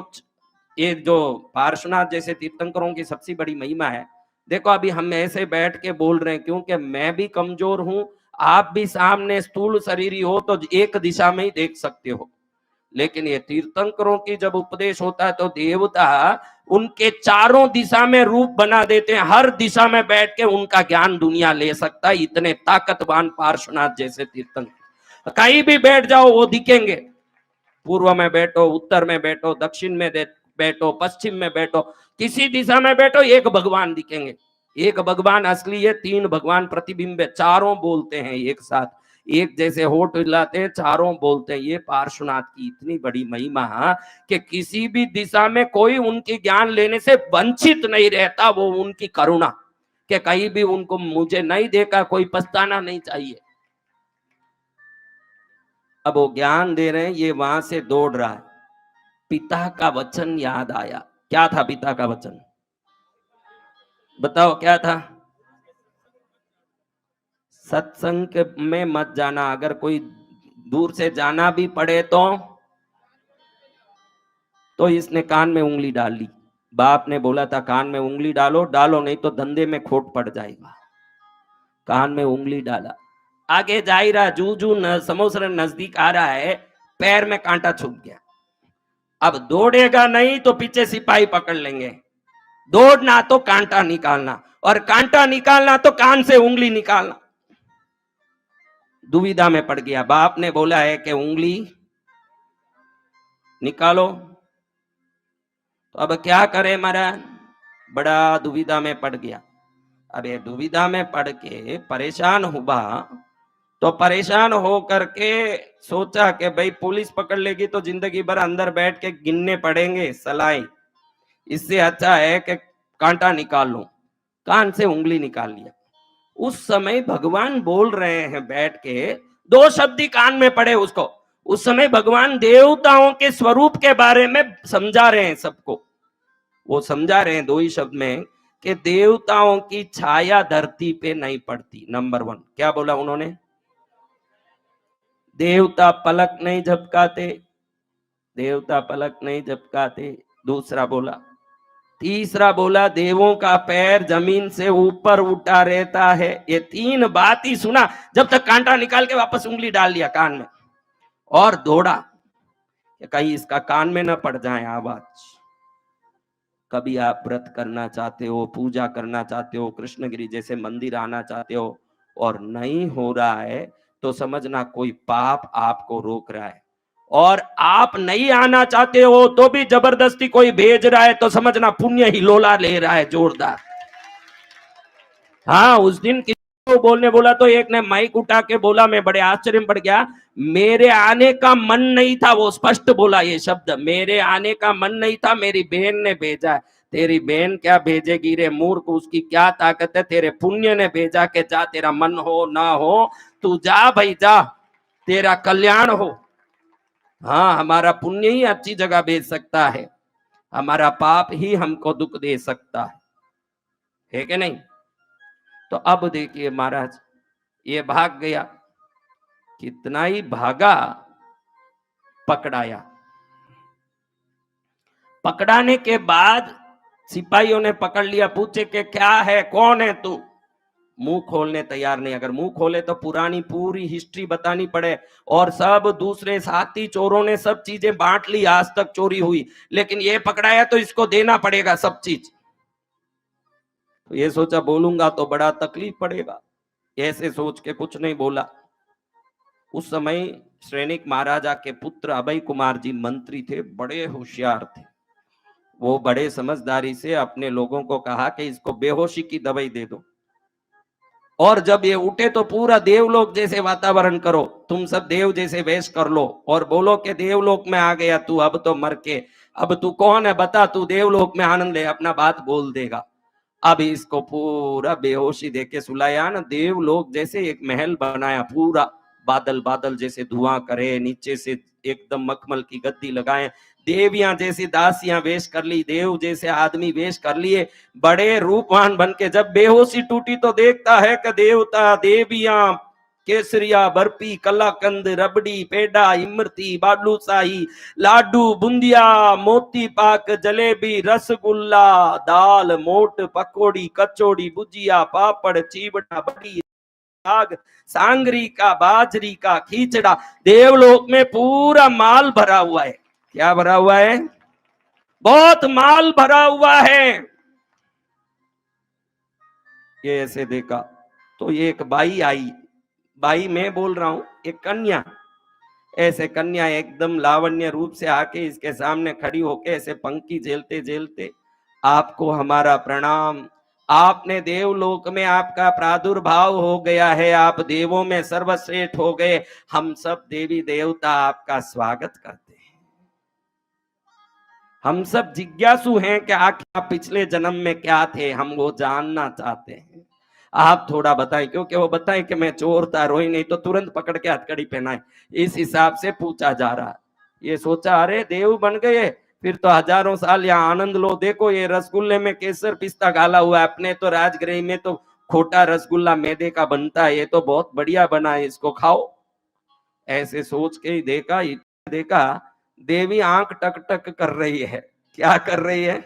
ये जो पार्श्वनाथ जैसे तीर्थंकरों की सबसे बड़ी महिमा है। देखो अभी हम ऐसे बैठ के बोल रहे हैं क्योंकि मैं भी कमजोर हूं, आप भी सामने स्थूल शरीरी हो तो एक दिशा में ही देख सकते हो। लेकिन ये तीर्थंकरों की जब उपदेश होता है तो देवता उनके चारों दिशा में रूप बना देते हैं, हर दिशा में बैठ के उनका ज्ञान दुनिया ले सकता है। इतने ताकतवान पार्श्वनाथ जैसे तीर्थंकर, कहीं भी बैठ जाओ वो दिखेंगे। पूर्व में बैठो, उत्तर में बैठो, दक्षिण में बैठो, पश्चिम में बैठो, किसी दिशा में बैठो एक भगवान दिखेंगे। एक भगवान असली है, तीन भगवान प्रतिबिंब है, चारों बोलते हैं एक साथ, एक जैसे होठ हिलाते हैं, चारों बोलते हैं। ये पार्श्वनाथ की इतनी बड़ी महिमा कि किसी भी दिशा में कोई उनके ज्ञान लेने से वंचित नहीं रहता। वो उनकी करुणा कि कहीं भी उनको मुझे नहीं देखा, कोई पछताना नहीं चाहिए। अब वो ज्ञान दे रहे हैं, ये वहां से दौड़ रहा है। पिता का वचन याद आया। क्या था पिता का वचन? बताओ क्या था? सत्संग में मत जाना, अगर कोई दूर से जाना भी पड़े तो इसने कान में उंगली डाल ली। बाप ने बोला था कान में उंगली डालो, डालो नहीं तो धंधे में खोट पड़ जाएगा। कान में उंगली डाला, आगे जा ही रहा, जू जू समोसर नजदीक आ रहा है, पैर में कांटा छुप गया। अब दौड़ेगा नहीं तो पीछे सिपाही पकड़ लेंगे। दौड़ना तो कांटा निकालना, और कांटा निकालना तो कान से उंगली निकालना। दुविधा में पड़ गया। बाप ने बोला है कि उंगली निकालो, तो अब क्या करे महाराज? बड़ा दुविधा में पड़ गया। अब ये दुविधा में पड़ के परेशान हुआ, तो परेशान हो करके सोचा कि भाई पुलिस पकड़ लेगी तो जिंदगी भर अंदर बैठ के गिनने पड़ेंगे सलाई, इससे अच्छा है कि कांटा निकाल लो। कान से उंगली निकाल लिया। उस समय भगवान बोल रहे हैं बैठ के, दो शब्द ही कान में पड़े उसको। उस समय भगवान देवताओं के स्वरूप के बारे में समझा रहे हैं सबको। वो समझा रहे हैं दो ही शब्द में कि देवताओं की छाया धरती पे नहीं पड़ती। नंबर वन, क्या बोला उन्होंने? देवता पलक नहीं झपकाते, देवता पलक नहीं झपकाते। दूसरा बोला, तीसरा बोला देवों का पैर जमीन से ऊपर उठा रहता है। ये तीन बात ही सुना, जब तक कांटा निकाल के वापस उंगली डाल लिया कान में और दौड़ा, कहीं इसका कान में न पड़ जाए आवाज। कभी आप व्रत करना चाहते हो, पूजा करना चाहते हो, कृष्णगिरी जैसे मंदिर आना चाहते हो और नहीं हो रहा है तो समझना कोई पाप आपको रोक रहा है। और आप नहीं आना चाहते हो तो भी जबरदस्ती कोई भेज रहा है तो समझना पुण्य ही लोला ले रहा है जोरदार। हाँ, उस दिन तो बोलने बोला तो एक ने माइक उठा के बोला, मैं बड़े आश्चर्य में पड़ गया, मेरे आने का मन नहीं था। वो स्पष्ट बोला ये शब्द, मेरे आने का मन नहीं था, मेरी बहन ने भेजा है। तेरी बहन क्या भेजेगी रे मूर्ख, उसकी क्या ताकत है, तेरे पुण्य ने भेजा के जा, तेरा मन हो ना हो तू जा भाई जा, तेरा कल्याण हो। हाँ, हमारा पुण्य ही अच्छी जगह भेज सकता है, हमारा पाप ही हमको दुख दे सकता है कि नहीं। तो अब देखिए महाराज, ये भाग गया, कितना ही भागा, पकड़ाया। पकड़ाने के बाद सिपाहियों ने पकड़ लिया, पूछे कि क्या है, कौन है तू। मुंह खोलने तैयार नहीं, अगर मुंह खोले तो पुरानी पूरी हिस्ट्री बतानी पड़े, और सब दूसरे साथी चोरों ने सब चीजें बांट ली, आज तक चोरी हुई, लेकिन ये पकड़ाया तो इसको देना पड़ेगा सब चीज। तो ये सोचा बोलूंगा तो बड़ा तकलीफ पड़ेगा, ऐसे सोच के कुछ नहीं बोला। उस समय सैनिक महाराजा के पुत्र अभय कुमार जी मंत्री थे, बड़े होशियार थे। वो बड़े समझदारी से अपने लोगों को कहा कि इसको बेहोशी की दवाई दे दो, और जब ये उठे तो पूरा देवलोक जैसे वातावरण करो, तुम सब देव जैसे वेश कर लो और बोलो कि देवलोक में आ गया तू, अब तो मर के, अब तू कौन है बता, तू देवलोक में आनंद ले, अपना बात बोल देगा। अब इसको पूरा बेहोशी देके सुलाया ना, देवलोक जैसे एक महल बनाया, पूरा बादल बादल जैसे धुआं करे, नीचे से एकदम मखमल की गद्दी लगाए, देवियां जैसी दासियां वेश कर ली, देव जैसे आदमी वेश कर लिए, बड़े रूपवान बन के। जब बेहोशी टूटी तो देखता है कि देवता देवियां केसरिया बर्फी कलाकंद रबड़ी पेड़ा इमरती बालूशाही लाडू बुंदिया मोती पाक जलेबी रसगुल्ला दाल मोट पकौड़ी कचौड़ी भुजिया पापड़ चीवड़ा बड़ी साग सांगरी का बाजरी का खींचड़ा, देवलोक में पूरा माल भरा हुआ है। क्या भरा हुआ है? बहुत माल भरा हुआ है। ये ऐसे देखा तो ये एक बाई आई, बाई मैं बोल रहा हूं, एक कन्या, ऐसे कन्या एकदम लावण्य रूप से आके इसके सामने खड़ी होके ऐसे पंक्ति झेलते झेलते, आपको हमारा प्रणाम, आपने देवलोक में आपका प्रादुर्भाव हो गया है, आप देवों में सर्वश्रेष्ठ हो गए, हम सब देवी देवता आपका स्वागत करते हैं। हम सब जिज्ञासु हैं कि आखिर आप पिछले जन्म में क्या थे, हम वो जानना चाहते हैं, आप थोड़ा बताएं। क्योंकि वो बताएं कि मैं चोर था, रोई नहीं तो तुरंत पकड़ के हथकड़ी पहनाए, इस हिसाब से पूछा जा रहा है। ये सोचा अरे देव बन गए, फिर तो हजारों साल यहाँ आनंद लो, देखो ये रसगुल्ले में केसर पिस्ता डाला हुआ है, अपने तो राजगृह में तो खोटा रसगुल्ला मैदे का बनता है, ये तो बहुत बढ़िया बना है, इसको खाओ। ऐसे सोच के ही देखा, देखा देवी आंख टक टक कर रही है। क्या कर रही है?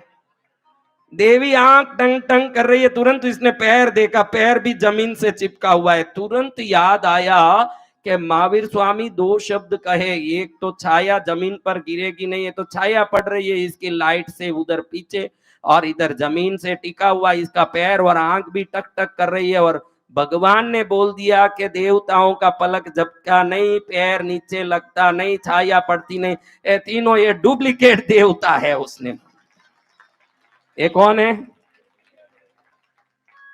देवी आंख टंग टंग कर रही है। तुरंत इसने पैर देखा, पैर भी जमीन से चिपका हुआ है। तुरंत याद आया कि महावीर स्वामी दो शब्द कहे, एक तो छाया जमीन पर गिरेगी नहीं, है तो छाया पड़ रही है इसकी लाइट से उधर पीछे, और इधर जमीन से टिका हुआ इसका पैर, और आंख भी टक टक कर रही है। और भगवान ने बोल दिया कि देवताओं का पलक झपका नहीं, पैर नीचे लगता नहीं, छाया पड़ती नहीं, ये तीनों ये डुप्लीकेट देवता है। उसने, ये कौन है?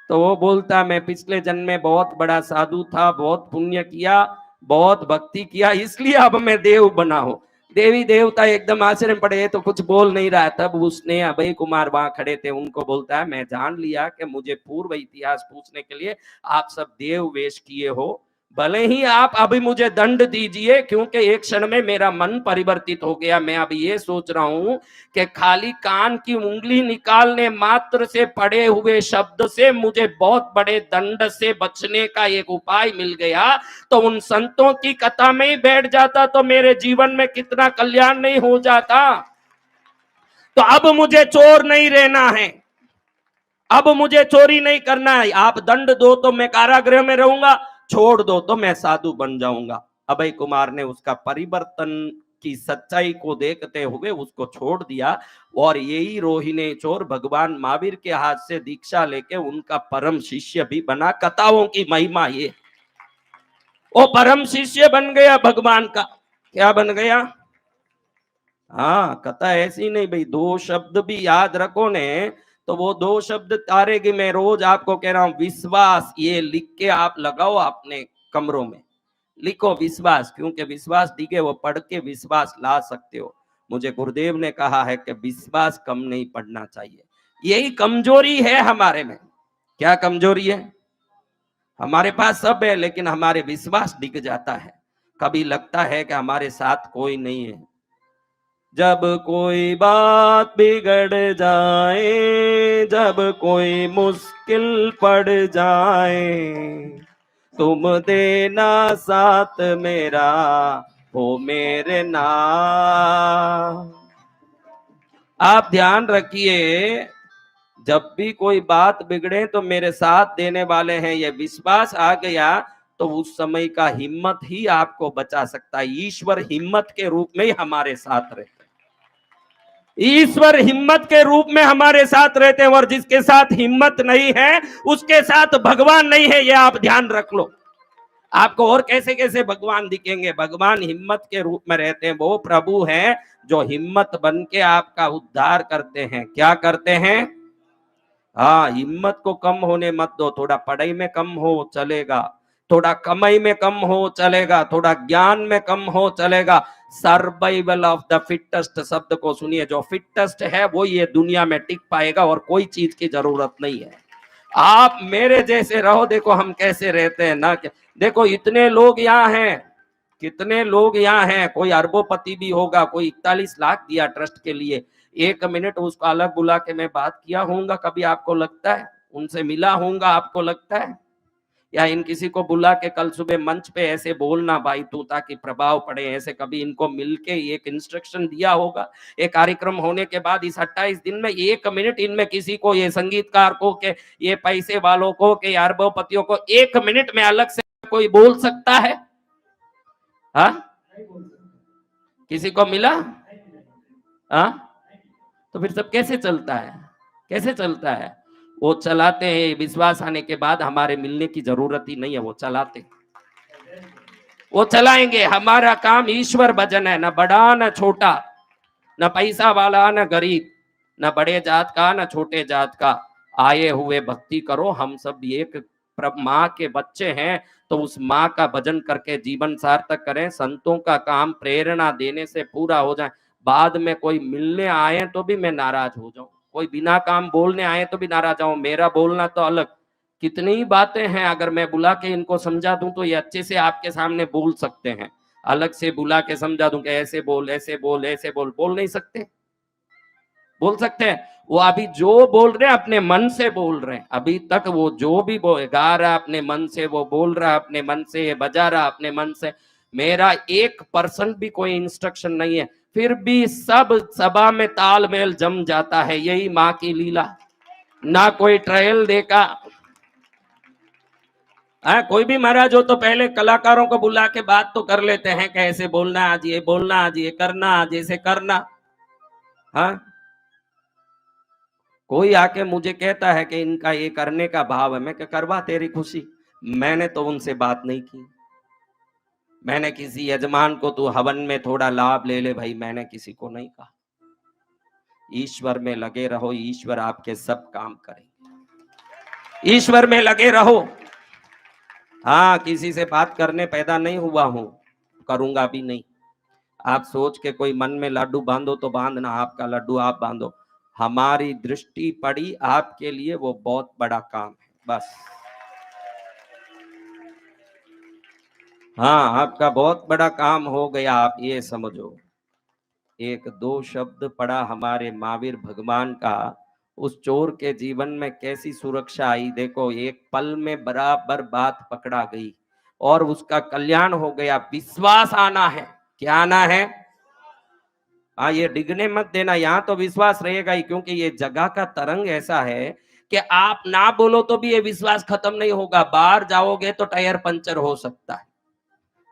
तो वो बोलता मैं पिछले जन्म में बहुत बड़ा साधु था, बहुत पुण्य किया, बहुत भक्ति किया, इसलिए अब मैं देव बना हूं। देवी देवता एकदम आश्चर्य में पड़े, तो कुछ बोल नहीं रहा। तब उसने, अभय कुमार वहां खड़े थे, उनको बोलता है मैं जान लिया कि मुझे पूर्व इतिहास पूछने के लिए आप सब देव वेश किए हो, भले ही आप अभी मुझे दंड दीजिए, क्योंकि एक क्षण में मेरा मन परिवर्तित हो गया। मैं अभी ये सोच रहा हूं कि खाली कान की उंगली निकालने मात्र से पड़े हुए शब्द से मुझे बहुत बड़े दंड से बचने का एक उपाय मिल गया, तो उन संतों की कथा में ही बैठ जाता तो मेरे जीवन में कितना कल्याण नहीं हो जाता। तो अब मुझे चोर नहीं रहना है, अब मुझे चोरी नहीं करना है। आप दंड दो तो मैं कारागृह में रहूंगा, छोड़ दो तो मैं साधु बन जाऊंगा। अभय कुमार ने उसका परिवर्तन की सच्चाई को देखते हुए उसको छोड़ दिया, और यही रोहिणी चोर भगवान महावीर के हाथ से दीक्षा लेके उनका परम शिष्य भी बना। कथाओं की महिमा ये, वो परम शिष्य बन गया भगवान का। क्या बन गया? हाँ, कथा ऐसी नहीं भाई, दो शब्द भी याद रखो ने तो वो दो शब्द तारे की मैं रोज आपको कह रहा हूं, विश्वास, ये लिख के आप लगाओ अपने कमरों में, लिखो विश्वास, क्योंकि विश्वास दिखे वो पढ़ के विश्वास ला सकते हो। मुझे गुरुदेव ने कहा है कि विश्वास कम नहीं पढ़ना चाहिए। यही कमजोरी है हमारे में। क्या कमजोरी है? हमारे पास सब है लेकिन हमारे विश्वास दिख जाता है। कभी लगता है कि हमारे साथ कोई नहीं है। जब कोई बात बिगड़ जाए, जब कोई मुश्किल पड़ जाए, तुम देना साथ मेरा, हो मेरे नाम। आप ध्यान रखिए, जब भी कोई बात बिगड़े तो मेरे साथ देने वाले हैं, ये विश्वास आ गया तो उस समय का हिम्मत ही आपको बचा सकता है। ईश्वर हिम्मत के रूप में ही हमारे साथ रहते हैं। ईश्वर हिम्मत के रूप में हमारे साथ रहते हैं, और जिसके साथ हिम्मत नहीं है उसके साथ भगवान नहीं है, ये आप ध्यान रख लो। आपको और कैसे कैसे भगवान दिखेंगे? भगवान हिम्मत के रूप में रहते हैं। वो प्रभु हैं जो हिम्मत बन के आपका उद्धार करते हैं। क्या करते हैं? हाँ, हिम्मत को कम होने मत दो। थोड़ा पढ़ाई में कम हो चलेगा, थोड़ा कमाई में कम हो चलेगा, थोड़ा ज्ञान में कम हो चलेगा। सर्वाइवल ऑफ द फिटेस्ट शब्द को सुनिए, जो फिटेस्ट है वो ये दुनिया में टिक पाएगा और कोई चीज की जरूरत नहीं है। आप मेरे जैसे रहो। देखो हम कैसे रहते हैं ना, देखो इतने लोग यहाँ हैं, कितने लोग यहाँ हैं, कोई अरबोपति भी होगा, कोई 41 लाख दिया ट्रस्ट के लिए। 1 मिनट उसको अलग बुला के मैं बात किया होऊंगा कभी? आपको लगता है? उनसे मिला होऊंगा? आपको लगता है? या इन किसी को बुला के कल सुबह मंच पे ऐसे बोलना भाई तू, ताकि प्रभाव पड़े, ऐसे कभी इनको मिलके एक इंस्ट्रक्शन दिया होगा? एक कार्यक्रम होने के बाद इस 28 दिन में 1 मिनट इनमें किसी को, ये संगीतकार को, के ये पैसे वालों को, के अरबोपतियों को 1 मिनट में अलग से कोई बोल सकता है? हाँ, किसी को मिला? हाँ, तो फिर सब कैसे चलता है? कैसे चलता है? वो चलाते हैं, विश्वास आने के बाद हमारे मिलने की जरूरत ही नहीं है, वो चलाते, वो चलाएंगे। हमारा काम ईश्वर भजन है, ना बड़ा ना छोटा, ना पैसा वाला ना गरीब, ना बड़े जात का ना छोटे जात का। आए हुए भक्ति करो। हम सब एक माँ के बच्चे हैं, तो उस माँ का भजन करके जीवन सार्थक करें। संतों का काम प्रेरणा देने से पूरा हो जाए। बाद में कोई मिलने आए तो भी मैं नाराज हो जाऊं, कोई बिना काम बोलने आए तो भी नाराज आऊं। मेरा बोलना तो अलग। कितनी बातें हैं, अगर मैं बुला के इनको समझा दूं तो ये अच्छे से आपके सामने बोल सकते हैं। अलग से बुला के समझा दूं कि ऐसे बोल, ऐसे बोल, ऐसे बोल, बोल नहीं सकते? बोल सकते हैं। वो अभी जो बोल रहे हैं अपने मन से बोल रहे हैं। अभी तक वो जो भी गा रहा अपने मन से, वो बोल रहा अपने मन से, बजा रहा अपने मन से। मेरा 1% भी कोई इंस्ट्रक्शन नहीं है, फिर भी सब सभा में तालमेल जम जाता है। यही माँ की लीला। ना कोई ट्रायल देखा। कोई भी महाराज हो तो पहले कलाकारों को बुला के बात तो कर लेते हैं, कैसे बोलना, आज ये बोलना, आज ये करना, आज ऐसे करना। हाँ, कोई आके मुझे कहता है कि इनका ये करने का भाव है, मैं क्या करवा तेरी खुशी। मैंने तो उनसे बात नहीं की। मैंने किसी यजमान को तू हवन में थोड़ा लाभ ले ले भाई, मैंने किसी को नहीं कहा। ईश्वर में लगे रहो, ईश्वर आपके सब काम करेंगे। ईश्वर में लगे रहो। हाँ, किसी से बात करने पैदा नहीं हुआ हूं, करूंगा भी नहीं। आप सोच के कोई मन में लड्डू बांधो तो बांधना, आपका लड्डू आप बांधो। हमारी दृष्टि पड़ी आपके लिए, वो बहुत बड़ा काम है बस। हाँ, आपका बहुत बड़ा काम हो गया, आप ये समझो। एक दो शब्द पढ़ा हमारे महावीर भगवान का, उस चोर के जीवन में कैसी सुरक्षा आई। देखो, एक पल में बराबर बात पकड़ा गई और उसका कल्याण हो गया। विश्वास आना है। क्या आना है? हाँ, ये डिगने मत देना, यहाँ तो विश्वास रहेगा ही, क्योंकि ये जगह का तरंग ऐसा है कि आप ना बोलो तो भी ये विश्वास खत्म नहीं होगा। बाहर जाओगे तो टायर पंचर हो सकता है,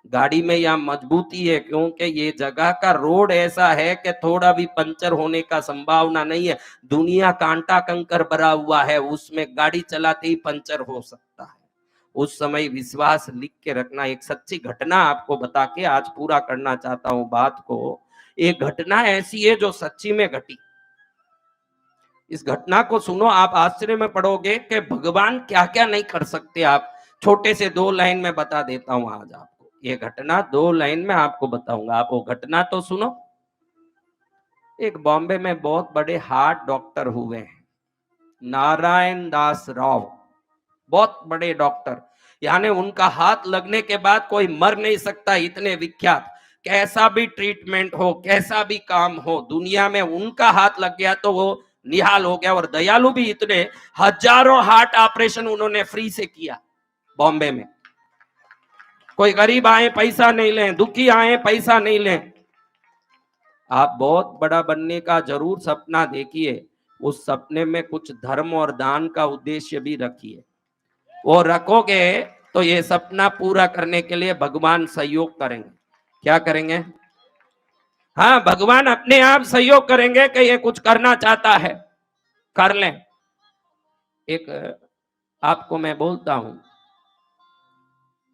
गाड़ी में यहाँ मजबूती है, क्योंकि ये जगह का रोड ऐसा है कि थोड़ा भी पंचर होने का संभावना नहीं है। दुनिया कांटा कंकर भरा हुआ है, उसमें गाड़ी चलाते ही पंचर हो सकता है। उस समय विश्वास लिख के रखना। एक सच्ची घटना आपको बता के आज पूरा करना चाहता हूं बात को। एक घटना ऐसी है जो सच्ची में घटी। इस घटना को सुनो, आप आश्चर्य में पड़ोगे कि भगवान क्या क्या नहीं कर सकते। आप छोटे से 2 लाइन में बता देता हूं आज आपको, ये घटना 2 लाइन में आपको बताऊंगा। आप वो घटना तो सुनो। एक बॉम्बे में बहुत बड़े हार्ट डॉक्टर हुए हैं, नारायण दास राव, बहुत बड़े डॉक्टर, यानी उनका हाथ लगने के बाद कोई मर नहीं सकता, इतने विख्यात। कैसा भी ट्रीटमेंट हो, कैसा भी काम हो, दुनिया में उनका हाथ लग गया तो वो निहाल हो गया। और दयालु भी इतने, हजारों हार्ट ऑपरेशन उन्होंने फ्री से किया बॉम्बे में। कोई गरीब आए पैसा नहीं लें, दुखी आए पैसा नहीं लें। आप बहुत बड़ा बनने का जरूर सपना देखिए, उस सपने में कुछ धर्म और दान का उद्देश्य भी रखिए। वो रखोगे तो ये सपना पूरा करने के लिए भगवान सहयोग करेंगे। क्या करेंगे? हाँ, भगवान अपने आप सहयोग करेंगे कि ये कुछ करना चाहता है, कर लें। एक आपको मैं बोलता हूं,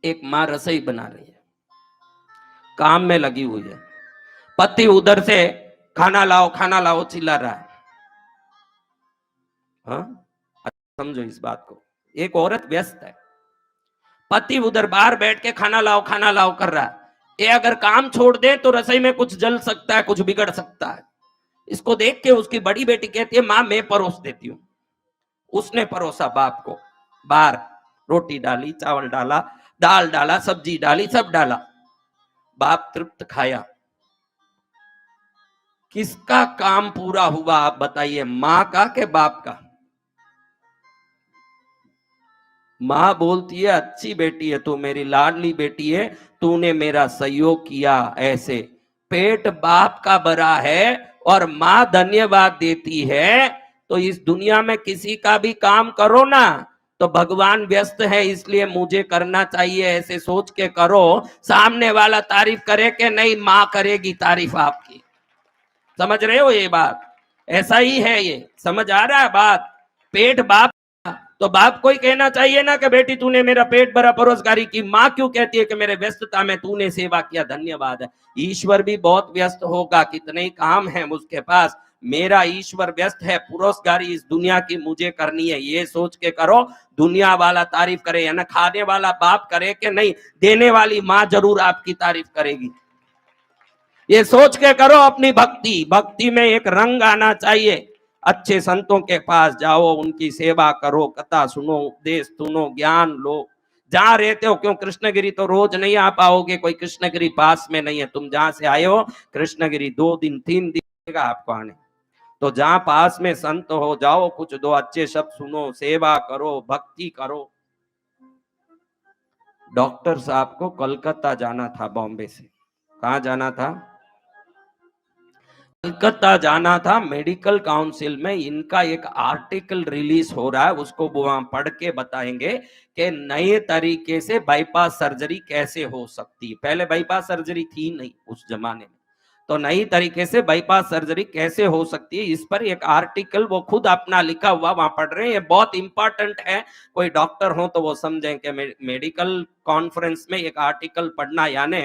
एक मां रसोई बना रही है, काम में लगी हुई है, पति उधर से खाना लाओ चिल्ला रहा है। हाँ, समझो इस बात को। एक औरत व्यस्त है, पति उधर बाहर बैठ के खाना लाओ कर रहा है। ये अगर काम छोड़ दे तो रसोई में कुछ जल सकता है, कुछ बिगड़ सकता है। इसको देख के उसकी बड़ी बेटी कहती है, मां मैं परोस देती हूँ। उसने परोसा बाप को, बाहर रोटी डाली, चावल डाला, दाल डाला, सब्जी डाली, सब डाला। बाप तृप्त खाया। किसका काम पूरा हुआ आप बताइए, मां का के बाप का? मां बोलती है, अच्छी बेटी है तू, मेरी लाडली बेटी है, तूने मेरा सहयोग किया। ऐसे पेट बाप का भरा है और मां धन्यवाद देती है। तो इस दुनिया में किसी का भी काम करो ना, तो भगवान व्यस्त है इसलिए मुझे करना चाहिए, ऐसे सोच के करो। सामने वाला तारीफ करे कि नहीं, मां करेगी तारीफ आपकी। समझ रहे हो ये बात? ऐसा ही है ये, समझ आ रहा है बात? पेट बाप, तो बाप को ही कहना चाहिए ना कि बेटी तूने मेरा पेट भरा, परोसगारी की। माँ क्यों कहती है कि मेरे व्यस्तता में तूने सेवा किया, धन्यवाद है। ईश्वर भी बहुत व्यस्त होगा, कितने ही काम है उसके पास, मेरा ईश्वर व्यस्त है, पुरोसगारी इस दुनिया की मुझे करनी है, ये सोच के करो। दुनिया वाला तारीफ करे या ना, खाने वाला बाप करे कि नहीं, देने वाली माँ जरूर आपकी तारीफ करेगी। ये सोच के करो अपनी भक्ति। भक्ति में एक रंग आना चाहिए। अच्छे संतों के पास जाओ, उनकी सेवा करो, कथा सुनो, उपदेश सुनो, ज्ञान लो। जहां रहते हो, क्यों कृष्णगिरी तो रोज नहीं आ पाओगे, कोई कृष्णगिरी पास में नहीं है। तुम जहां से आए हो कृष्णगिरी 2 दिन 3 दिन लगेगा आपको आने। तो जहां पास में संत हो, जाओ, कुछ 2 अच्छे शब्द सुनो, सेवा करो, भक्ति करो। डॉक्टर साहब को कोलकाता जाना था बॉम्बे से। कहां जाना था? कलकत्ता जाना था। मेडिकल काउंसिल में इनका एक आर्टिकल रिलीज हो रहा है, उसको वहां पढ़ के बताएंगे कि नए तरीके से बाईपास सर्जरी कैसे हो सकती है। पहले बाईपास सर्जरी थी नहीं उस जमाने में, तो नई तरीके से बाईपास सर्जरी कैसे हो सकती है, इस पर एक आर्टिकल वो खुद अपना लिखा हुआ वहां पढ़ रहे हैं। ये बहुत इंपॉर्टेंट है, कोई डॉक्टर हो तो वो समझें कि मेडिकल कॉन्फ्रेंस में एक आर्टिकल पढ़ना, यानी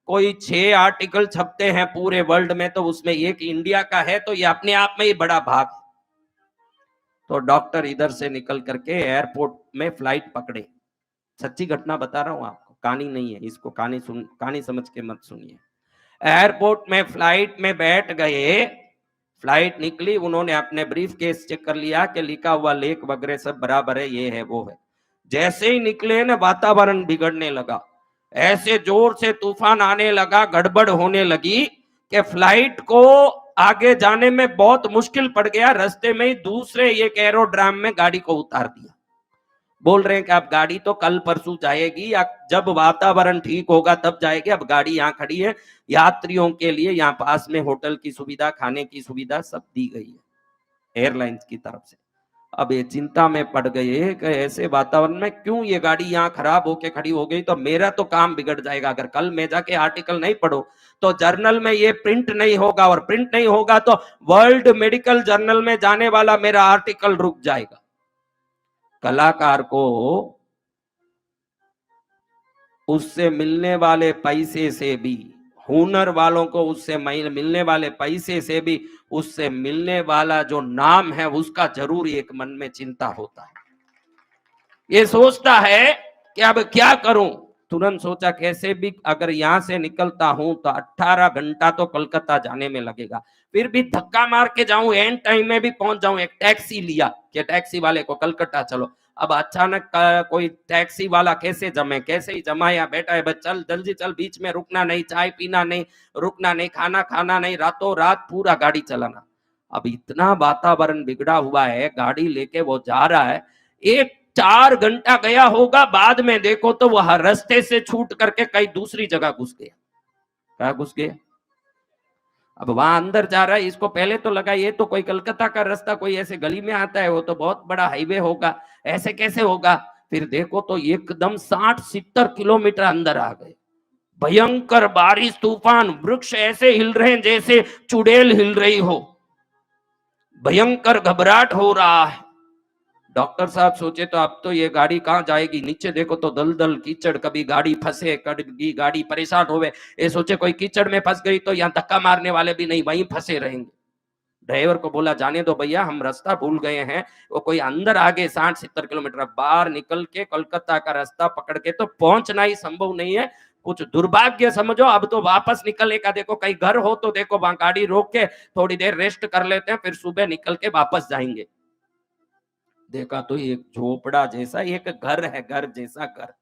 कोई 6 आर्टिकल छपते हैं पूरे वर्ल्ड में, तो उसमें एक इंडिया का है, तो ये अपने आप में ही बड़ा भाग। तो डॉक्टर इधर से निकल करके एयरपोर्ट में फ्लाइट पकड़े। सच्ची घटना बता रहा हूं आपको, कहानी नहीं है, इसको कहानी समझ के मत सुनिए। एयरपोर्ट में फ्लाइट में बैठ गए, फ्लाइट निकली, उन्होंने अपने ब्रीफ केस चेक कर लिया कि लिखा हुआ लेख वगैरह सब बराबर है, ये है वो है। जैसे ही निकले ना, वातावरण बिगड़ने लगा, ऐसे जोर से तूफान आने लगा, गड़बड़ होने लगी कि फ्लाइट को आगे जाने में बहुत मुश्किल पड़ गया। रास्ते में ही दूसरे एक एरोड्राम में गाड़ी को उतार दिया। बोल रहे हैं कि अब गाड़ी तो कल परसों जाएगी, या जब वातावरण ठीक होगा तब जाएगी। अब गाड़ी यहाँ खड़ी है, यात्रियों के लिए यहाँ पास में होटल की सुविधा, खाने की सुविधा सब दी गई है एयरलाइंस की तरफ से। अब ये चिंता में पड़ गए कि ऐसे वातावरण में क्यों ये गाड़ी यहाँ खराब होके खड़ी हो गई, तो मेरा तो काम बिगड़ जाएगा। अगर कल मैं जाके आर्टिकल नहीं पढ़ो तो जर्नल में ये प्रिंट नहीं होगा, और प्रिंट नहीं होगा तो वर्ल्ड मेडिकल जर्नल में जाने वाला मेरा आर्टिकल रुक जाएगा। कलाकार को उससे मिलने वाले पैसे से भी, हुनर वालों को उससे मिलने वाले पैसे से भी उससे मिलने वाला जो नाम है उसका जरूर एक मन में चिंता होता है। ये सोचता है कि अब क्या करूं, तुरंत सोचा कैसे भी अगर यहां से निकलता हूं तो 18 घंटा तो कोलकाता जाने में लगेगा, फिर भी धक्का मार के जाऊं, एंड टाइम में भी पहुंच जाऊं। एक टैक्सी लिया कि टैक्सी वाले को कलकत्ता चलो। अब अचानक कोई टैक्सी वाला कैसे जमे, कैसे ही जमाया, बेटा है बस चल जल्दी चल, बीच में रुकना नहीं, चाय पीना नहीं, रुकना नहीं, खाना खाना नहीं, रातों रात पूरा गाड़ी चलाना। अब इतना वातावरण बिगड़ा हुआ है, गाड़ी लेके वो जा रहा है, एक 4 घंटा गया होगा, बाद में देखो तो वह रास्ते से छूट करके कहीं दूसरी जगह घुस गया। क्या घुस गया? अब वहां अंदर जा रहा है, इसको पहले तो लगा ये तो कोई कलकत्ता का रास्ता कोई ऐसे गली में आता है, वो तो बहुत बड़ा हाईवे होगा, ऐसे कैसे होगा। फिर देखो तो एकदम 60-70 किलोमीटर अंदर आ गए। भयंकर बारिश, तूफान, वृक्ष ऐसे हिल रहे हैं जैसे चुड़ैल हिल रही हो, भयंकर घबराहट हो रहा है। डॉक्टर साहब सोचे तो अब तो ये गाड़ी कहाँ जाएगी, नीचे देखो तो दलदल कीचड़, कभी गाड़ी फंसे, कभी गाड़ी परेशान होवे। ये सोचे कोई कीचड़ में फंस गई तो यहाँ धक्का मारने वाले भी नहीं, वहीं फंसे रहेंगे। ड्राइवर को बोला जाने दो भैया, हम रास्ता भूल गए हैं, वो कोई अंदर आगे 60-70 किलोमीटर बाहर निकल के कोलकाता का रास्ता पकड़ के तो पहुंचना ही संभव नहीं है। कुछ दुर्भाग्य समझो, अब तो वापस निकलने का देखो, कहीं घर हो तो देखो वहां गाड़ी रोक के थोड़ी देर रेस्ट कर लेते हैं, फिर सुबह निकल के वापस जाएंगे। देखा तो एक झोपड़ा जैसा एक घर है, घर जैसा घर।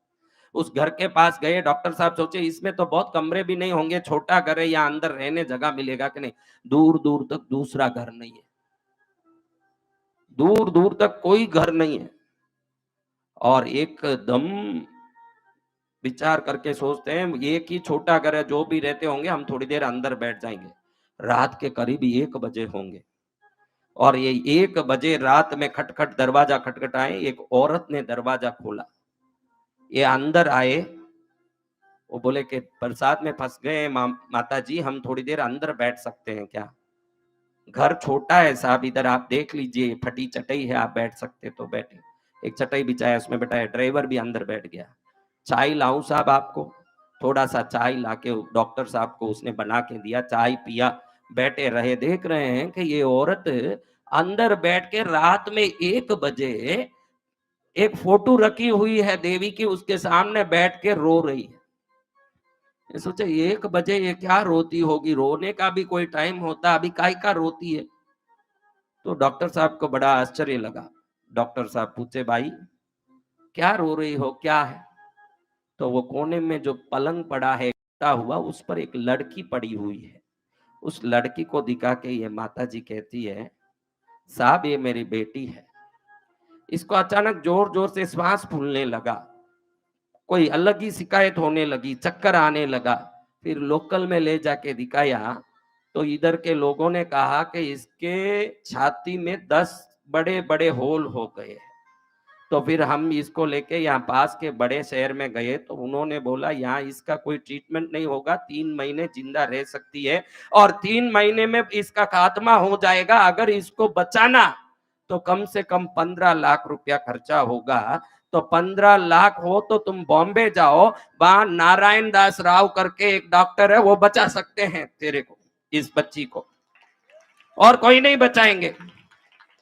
उस घर के पास गए, डॉक्टर साहब सोचे इसमें तो बहुत कमरे भी नहीं होंगे, छोटा घर है, या अंदर रहने जगह मिलेगा कि नहीं। दूर दूर तक दूसरा घर नहीं है, दूर दूर तक कोई घर नहीं है। और एकदम विचार करके सोचते हैं एक ही छोटा घर है, जो भी रहते होंगे हम थोड़ी देर अंदर बैठ जाएंगे। रात के करीब 1 बजे होंगे, और ये 1 बजे रात में खटखट दरवाजा खटखटाए, एक औरत ने दरवाजा खोला। ये अंदर आए, वो बोले कि बरसात में फंस गए माता जी, हम थोड़ी देर अंदर बैठ सकते हैं क्या? घर छोटा है साहब, इधर आप देख लीजिए, फटी चटाई है, आप बैठ सकते तो बैठे। एक चटाई बिछाया, उसमें बैठाया, ड्राइवर भी अंदर बैठ गया। चाय लाऊं साहब आपको? थोड़ा सा चाय लाके डॉक्टर साहब को उसने बना के दिया, चाय पिया, बैठे रहे। देख रहे हैं कि ये औरत अंदर बैठ के रात में 1 बजे एक फोटो रखी हुई है देवी की, उसके सामने बैठ के रो रही है। ये सोचे 1 बजे ये क्या रोती होगी, रोने का भी कोई टाइम होता, अभी काय का रोती है। तो डॉक्टर साहब को बड़ा आश्चर्य लगा। डॉक्टर साहब पूछे भाई क्या रो रही हो, क्या है? तो वो कोने में जो पलंग पड़ा है हुआ, उस पर एक लड़की पड़ी हुई है। उस लड़की को दिखा के ये माता जी कहती है साहब ये मेरी बेटी है। इसको अचानक जोर जोर से श्वास फूलने लगा, कोई अलग ही शिकायत होने लगी, चक्कर आने लगा। फिर लोकल में ले जाके दिखाया तो इधर के लोगों ने कहा कि इसके छाती में 10 बड़े बड़े होल हो गए। तो फिर हम इसको लेके यहाँ पास के बड़े शहर में गए, तो उन्होंने बोला यहाँ इसका कोई ट्रीटमेंट नहीं होगा, 3 महीने जिंदा रह सकती है और 3 महीने में इसका खात्मा हो जाएगा। अगर इसको बचाना तो कम से कम 15 लाख रुपया खर्चा होगा। तो 15 लाख हो तो तुम बॉम्बे जाओ, वहां नारायण दास राव करके एक डॉक्टर है, वो बचा सकते हैं तेरे को, इस बच्ची को, और कोई नहीं बचाएंगे।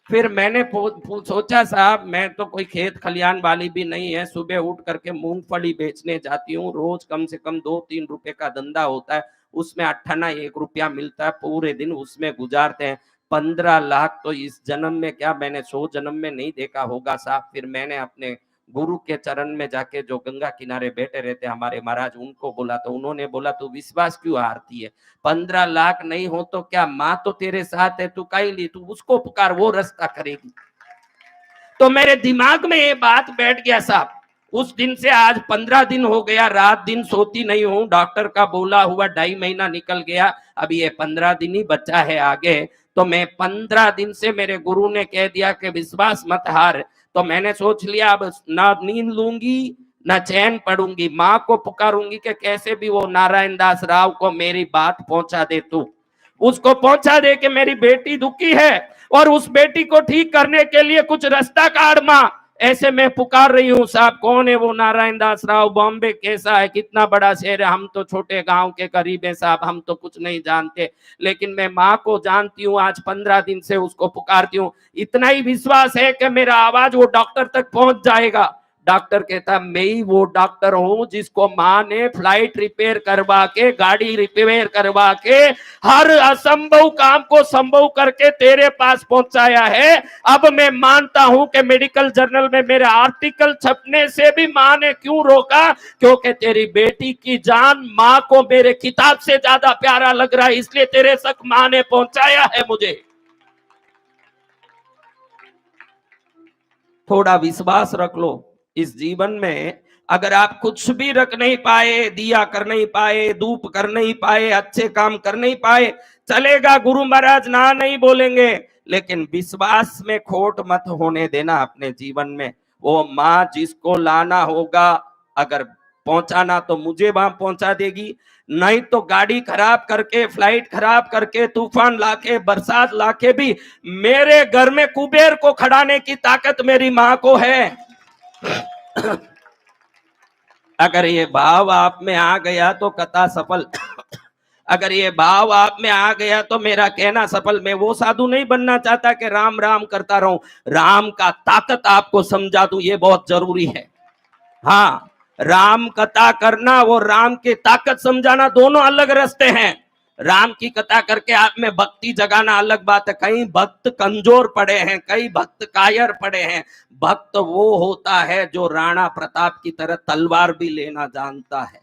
फिर मैंने सोचा साहब मैं तो कोई खेत खलियान वाली भी नहीं है, सुबह उठ करके मूंगफली बेचने जाती हूँ, रोज कम से कम 2-3 रुपए का धंधा होता है, उसमें 8 आना 1 रुपया मिलता है, पूरे दिन उसमें गुजारते हैं। 15 लाख तो इस जन्म में क्या, मैंने 100 जन्म में नहीं देखा होगा साहब। फिर मैंने अपने गुरु के चरण में जाके, जो गंगा किनारे बैठे रहते हमारे महाराज, उनको बोला, तो उन्होंने बोला तू विश्वास क्यों हारती है, 15 लाख नहीं हो तो क्या, माँ तो तेरे साथ है, तू काई ली, तू उसको पुकार, वो रास्ता करेगी। तो मेरे दिमाग में ये बात बैठ गया साहब। उस दिन से आज 15 दिन हो गया, रात दिन सोती नहीं हूँ। डॉक्टर का बोला हुआ 2.5 महीना निकल गया, अभी ये 15 दिन ही बचा है आगे। तो मैं 15 दिन से, मेरे गुरु ने कह दिया कि विश्वास मत हार, तो मैंने सोच लिया अब ना नींद लूंगी ना चैन पड़ूंगी, माँ को पुकारूंगी कि कैसे भी वो नारायण दास राव को मेरी बात पहुंचा दे, तू उसको पहुंचा दे कि मेरी बेटी दुखी है और उस बेटी को ठीक करने के लिए कुछ रास्ता काट माँ। ऐसे मैं पुकार रही हूँ साहब, कौन है वो नारायण दास राव, बॉम्बे कैसा है, कितना बड़ा शहर है, हम तो छोटे गांव के करीब है साहब, हम तो कुछ नहीं जानते, लेकिन मैं माँ को जानती हूँ, आज 15 दिन से उसको पुकारती हूँ, इतना ही विश्वास है कि मेरा आवाज वो डॉक्टर तक पहुंच जाएगा। डॉक्टर कहता मैं ही वो डॉक्टर हूं जिसको माँ ने फ्लाइट रिपेयर करवा के, गाड़ी रिपेयर करवा के, हर असंभव काम को संभव करके तेरे पास पहुंचाया है। अब मैं मानता हूं कि मेडिकल जर्नल में मेरे आर्टिकल छपने से भी माँ ने क्यों रोका, क्योंकि तेरी बेटी की जान माँ को मेरे किताब से ज्यादा प्यारा लग रहा है, इसलिए तेरे तक माँ ने पहुंचाया है मुझे। थोड़ा विश्वास रख लो इस जीवन में। अगर आप कुछ भी रख नहीं पाए, दिया कर नहीं पाए, धूप कर नहीं पाए, अच्छे काम कर नहीं पाए, चलेगा, गुरु महाराज ना नहीं बोलेंगे, लेकिन विश्वास में खोट मत होने देना अपने जीवन में। वो माँ जिसको लाना होगा, अगर पहुंचाना तो मुझे वहां पहुंचा देगी, नहीं तो गाड़ी खराब करके, फ्लाइट खराब करके, तूफान लाके, बरसात लाके भी मेरे घर में कुबेर को खड़ाने की ताकत मेरी मां को है। अगर ये भाव आप में आ गया तो कथा सफल। अगर ये भाव आप में आ गया तो मेरा कहना सफल। मैं वो साधु नहीं बनना चाहता कि राम राम करता रहूं, राम का ताकत आपको समझा दूं, ये बहुत जरूरी है। हाँ, राम कथा करना वो राम की ताकत समझाना, दोनों अलग रास्ते हैं। राम की कथा करके आप में भक्ति जगाना अलग बात है। कई भक्त कमजोर पड़े हैं, कई भक्त कायर पड़े हैं। भक्त वो होता है जो राणा प्रताप की तरह तलवार भी लेना जानता है।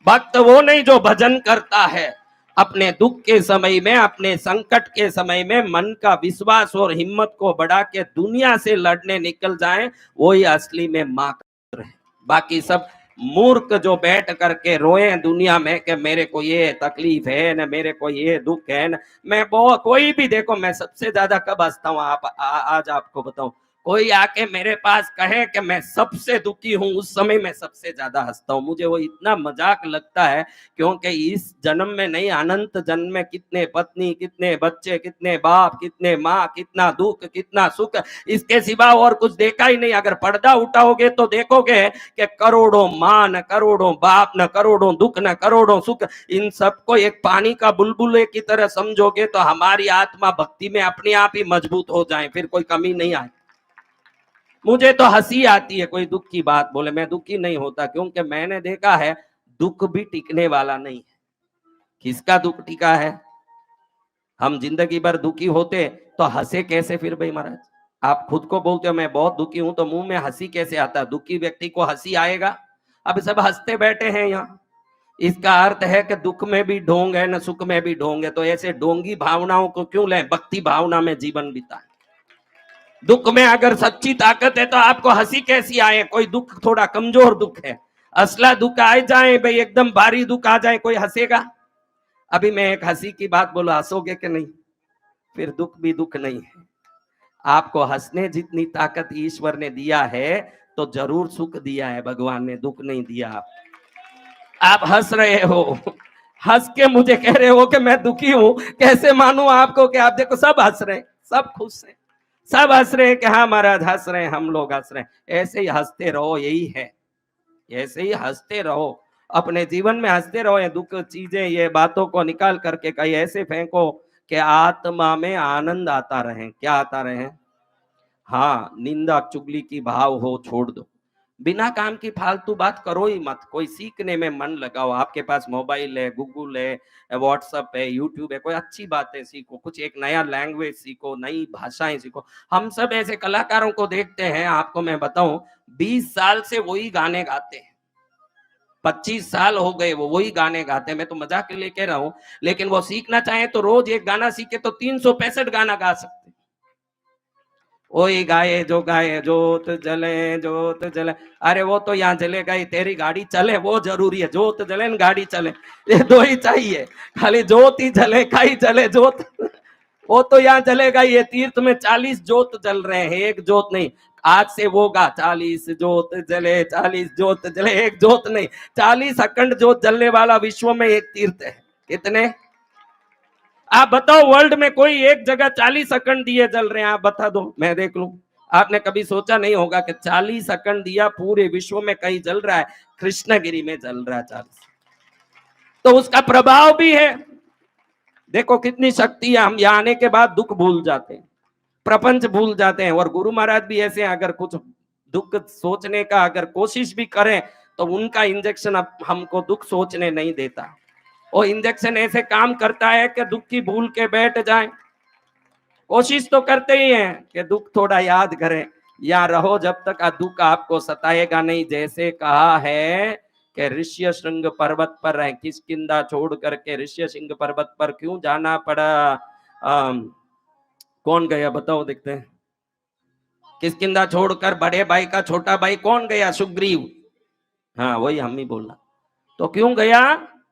भक्त वो नहीं जो भजन करता है। अपने दुख के समय में, अपने संकट के समय में मन का विश्वास और हिम्मत को बढ़ा के दुनिया से लड़ने निकल जाए, वही असली में मां है। बाकी सब मूर्ख जो बैठ करके रोए दुनिया में कि मेरे को ये तकलीफ है ना, मेरे को ये दुख है ना। मैं बहुत, कोई भी देखो, मैं सबसे ज्यादा कब हंसता हूँ, आज आपको बताऊं, कोई आके मेरे पास कहे कि मैं सबसे दुखी हूं, उस समय मैं सबसे ज्यादा हंसता हूं। मुझे वो इतना मजाक लगता है, क्योंकि इस जन्म में नहीं, अनंत जन्म में कितने पत्नी, कितने बच्चे, कितने बाप, कितने माँ, कितना दुख, कितना सुख, इसके सिवा और कुछ देखा ही नहीं। अगर पर्दा उठाओगे तो देखोगे कि करोड़ों माँ न करोड़ों बाप न करोड़ों दुख न करोड़ों सुख, इन सबको एक पानी का बुलबुले की तरह समझोगे तो हमारी आत्मा भक्ति में अपने आप ही मजबूत हो जाए, फिर कोई कमी नहीं आए। मुझे तो हंसी आती है कोई दुख की बात बोले, मैं दुखी नहीं होता, क्योंकि मैंने देखा है दुख भी टिकने वाला नहीं है। किसका दुख टिका है? हम जिंदगी भर दुखी होते तो हंसे कैसे फिर भाई महाराज? आप खुद को बोलते हो मैं बहुत दुखी हूं, तो मुंह में हंसी कैसे आता? दुखी व्यक्ति को हंसी आएगा? अब सब हंसते बैठे हैं यहाँ, इसका अर्थ है कि दुख में भी ढोंग है न सुख में भी ढोंग है। तो ऐसे ढोंगी भावनाओं को क्यों लें, भक्ति भावना में जीवन बिताएं। दुख में अगर सच्ची ताकत है तो आपको हंसी कैसी आए? कोई दुख थोड़ा कमजोर दुख है, असला दुख आ जाए भाई, एकदम भारी दुख आ जाए, कोई हंसेगा? अभी मैं एक हंसी की बात बोला, हंसोगे कि नहीं? फिर दुख भी दुख नहीं है। आपको हंसने जितनी ताकत ईश्वर ने दिया है तो जरूर सुख दिया है भगवान ने, दुख नहीं दिया। आप हंस रहे हो, हंस के मुझे कह रहे हो कि मैं दुखी हूं, कैसे मानूं आपको कि आप देखो सब हंस रहे, सब खुश हैं, सब हंस रहे हैं कि हाँ महाराज हंस रहे हैं, हम लोग हंस रहे हैं। ऐसे ही हंसते रहो, यही है, ऐसे ही हंसते रहो, अपने जीवन में हंसते रहो। ये दुख चीजें, ये बातों को निकाल करके कहीं ऐसे फेंको कि आत्मा में आनंद आता रहे। क्या आता रहे? हाँ, निंदा चुगली की भाव हो छोड़ दो, बिना काम की फालतू बात करो ही मत। कोई सीखने में मन लगाओ, आपके पास मोबाइल है, गूगल है, व्हाट्सएप है, यूट्यूब है, कोई अच्छी बातें सीखो, कुछ एक नया लैंग्वेज सीखो, नई भाषाएं सीखो। हम सब ऐसे कलाकारों को देखते हैं, आपको मैं बताऊं, 20 साल से वही गाने गाते हैं, 25 साल हो गए वो वही गाने गाते हैं। मैं तो मजाक के लिए कह रहा हूं, लेकिन वो सीखना चाहे तो रोज एक गाना सीखे तो 365 गाना गा सकते। वही गाए जो गाए, जोत जले जोत जले। अरे वो तो यहाँ जलेगा ही, तेरी गाड़ी चले वो जरूरी है, जोत जले न गाड़ी चले, ये दो ही चाहिए। खाली जोत ही जले, खाई जले जोत, वो तो यहाँ जलेगा। ये तीर्थ में 40 जोत जल रहे हैं, एक जोत नहीं। आज से वो गा 40 जोत जले, 40 जोत जले, एक जोत नहीं, 40 अखंड जोत जलने वाला विश्व में एक तीर्थ है। कितने? आप बताओ, वर्ल्ड में कोई एक जगह 40 अखंड दिए जल रहे हैं? आप बता दो, मैं देख लूं। आपने कभी सोचा नहीं होगा कि 40 अखंड दिया पूरे विश्व में कहीं जल रहा है, कृष्णगिरी में जल रहा है 40। तो उसका प्रभाव भी है। देखो कितनी शक्ति है। हम यहाँ आने के बाद दुख भूल जाते हैं, प्रपंच भूल जाते हैं। और गुरु महाराज भी ऐसे हैं, अगर कुछ दुख सोचने का अगर कोशिश भी करें तो उनका इंजेक्शन अब हमको दुख सोचने नहीं देता। वो इंजेक्शन ऐसे काम करता है कि दुख की भूल के बैठ जाए। कोशिश तो करते ही हैं कि दुख थोड़ा याद करें, या रहो जब तक दुख आपको सताएगा नहीं। जैसे कहा है कि ऋष्य श्रृंग पर्वत पर रहे, किष्किंधा छोड़ करके ऋष्य श्रृंग पर्वत पर क्यों जाना पड़ा? कौन गया बताओ, देखते हैं। किष्किंधा छोड़कर बड़े भाई का छोटा भाई कौन गया? सुग्रीव। हाँ वही हम ही बोलना। तो क्यों गया?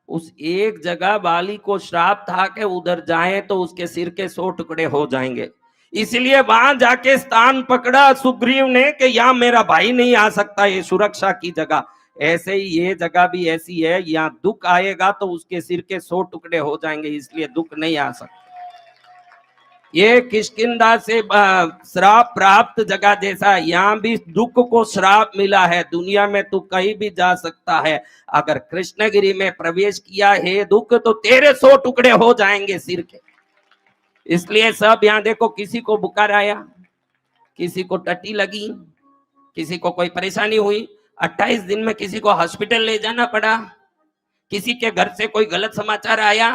उस एक जगह वाली को श्राप था कि उधर जाए तो उसके सिर के 100 टुकड़े हो जाएंगे, इसलिए वहां जाके स्थान पकड़ा सुग्रीव ने कि यहाँ मेरा भाई नहीं आ सकता, ये सुरक्षा की जगह। ऐसे ही ये जगह भी ऐसी है, यहाँ दुख आएगा तो उसके सिर के 100 टुकड़े हो जाएंगे, इसलिए दुख नहीं आ सकता। ये किष्किंधा से श्राप प्राप्त जगह जैसा यहाँ भी दुख को श्राप मिला है। दुनिया में तू कहीं भी जा सकता है, अगर कृष्णगिरी में प्रवेश किया है दुख तो तेरे 100 टुकड़े हो जाएंगे सिर के। इसलिए सब यहाँ देखो, किसी को बुखार आया, किसी को टट्टी लगी, किसी को कोई परेशानी हुई, 28 दिन में किसी को हॉस्पिटल ले जाना पड़ा, किसी के घर से कोई गलत समाचार आया।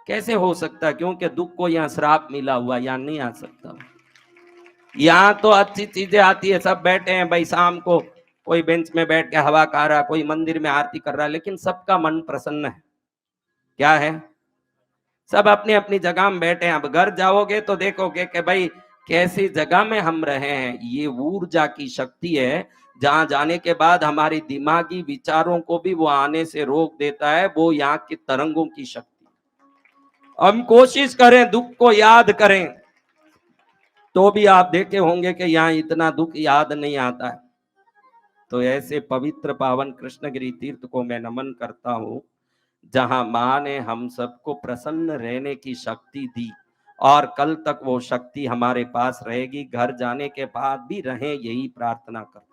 कैसे हो सकता? क्योंकि दुख को यहाँ श्राप मिला हुआ, यहाँ नहीं आ सकता। यहाँ तो अच्छी चीजें आती है, सब बैठे हैं भाई, शाम को कोई बेंच में बैठ के हवा खा रहा, कोई मंदिर में आरती कर रहा, लेकिन सबका मन प्रसन्न है। क्या है? सब अपनी अपनी जगह में बैठे हैं। अब घर जाओगे तो देखोगे कि भाई कैसी जगह में हम रहे हैं। ये ऊर्जा की शक्ति है, जहां जाने के बाद हमारी दिमागी विचारों को भी वो आने से रोक देता है। वो यहाँ की तरंगों की शक्ति। हम कोशिश करें दुख को याद करें तो भी आप देखे होंगे कि यहाँ इतना दुख याद नहीं आता है। तो ऐसे पवित्र पावन कृष्णगिरी तीर्थ को मैं नमन करता हूँ, जहां मां ने हम सबको प्रसन्न रहने की शक्ति दी, और कल तक वो शक्ति हमारे पास रहेगी। घर जाने के बाद भी रहे, यही प्रार्थना कर।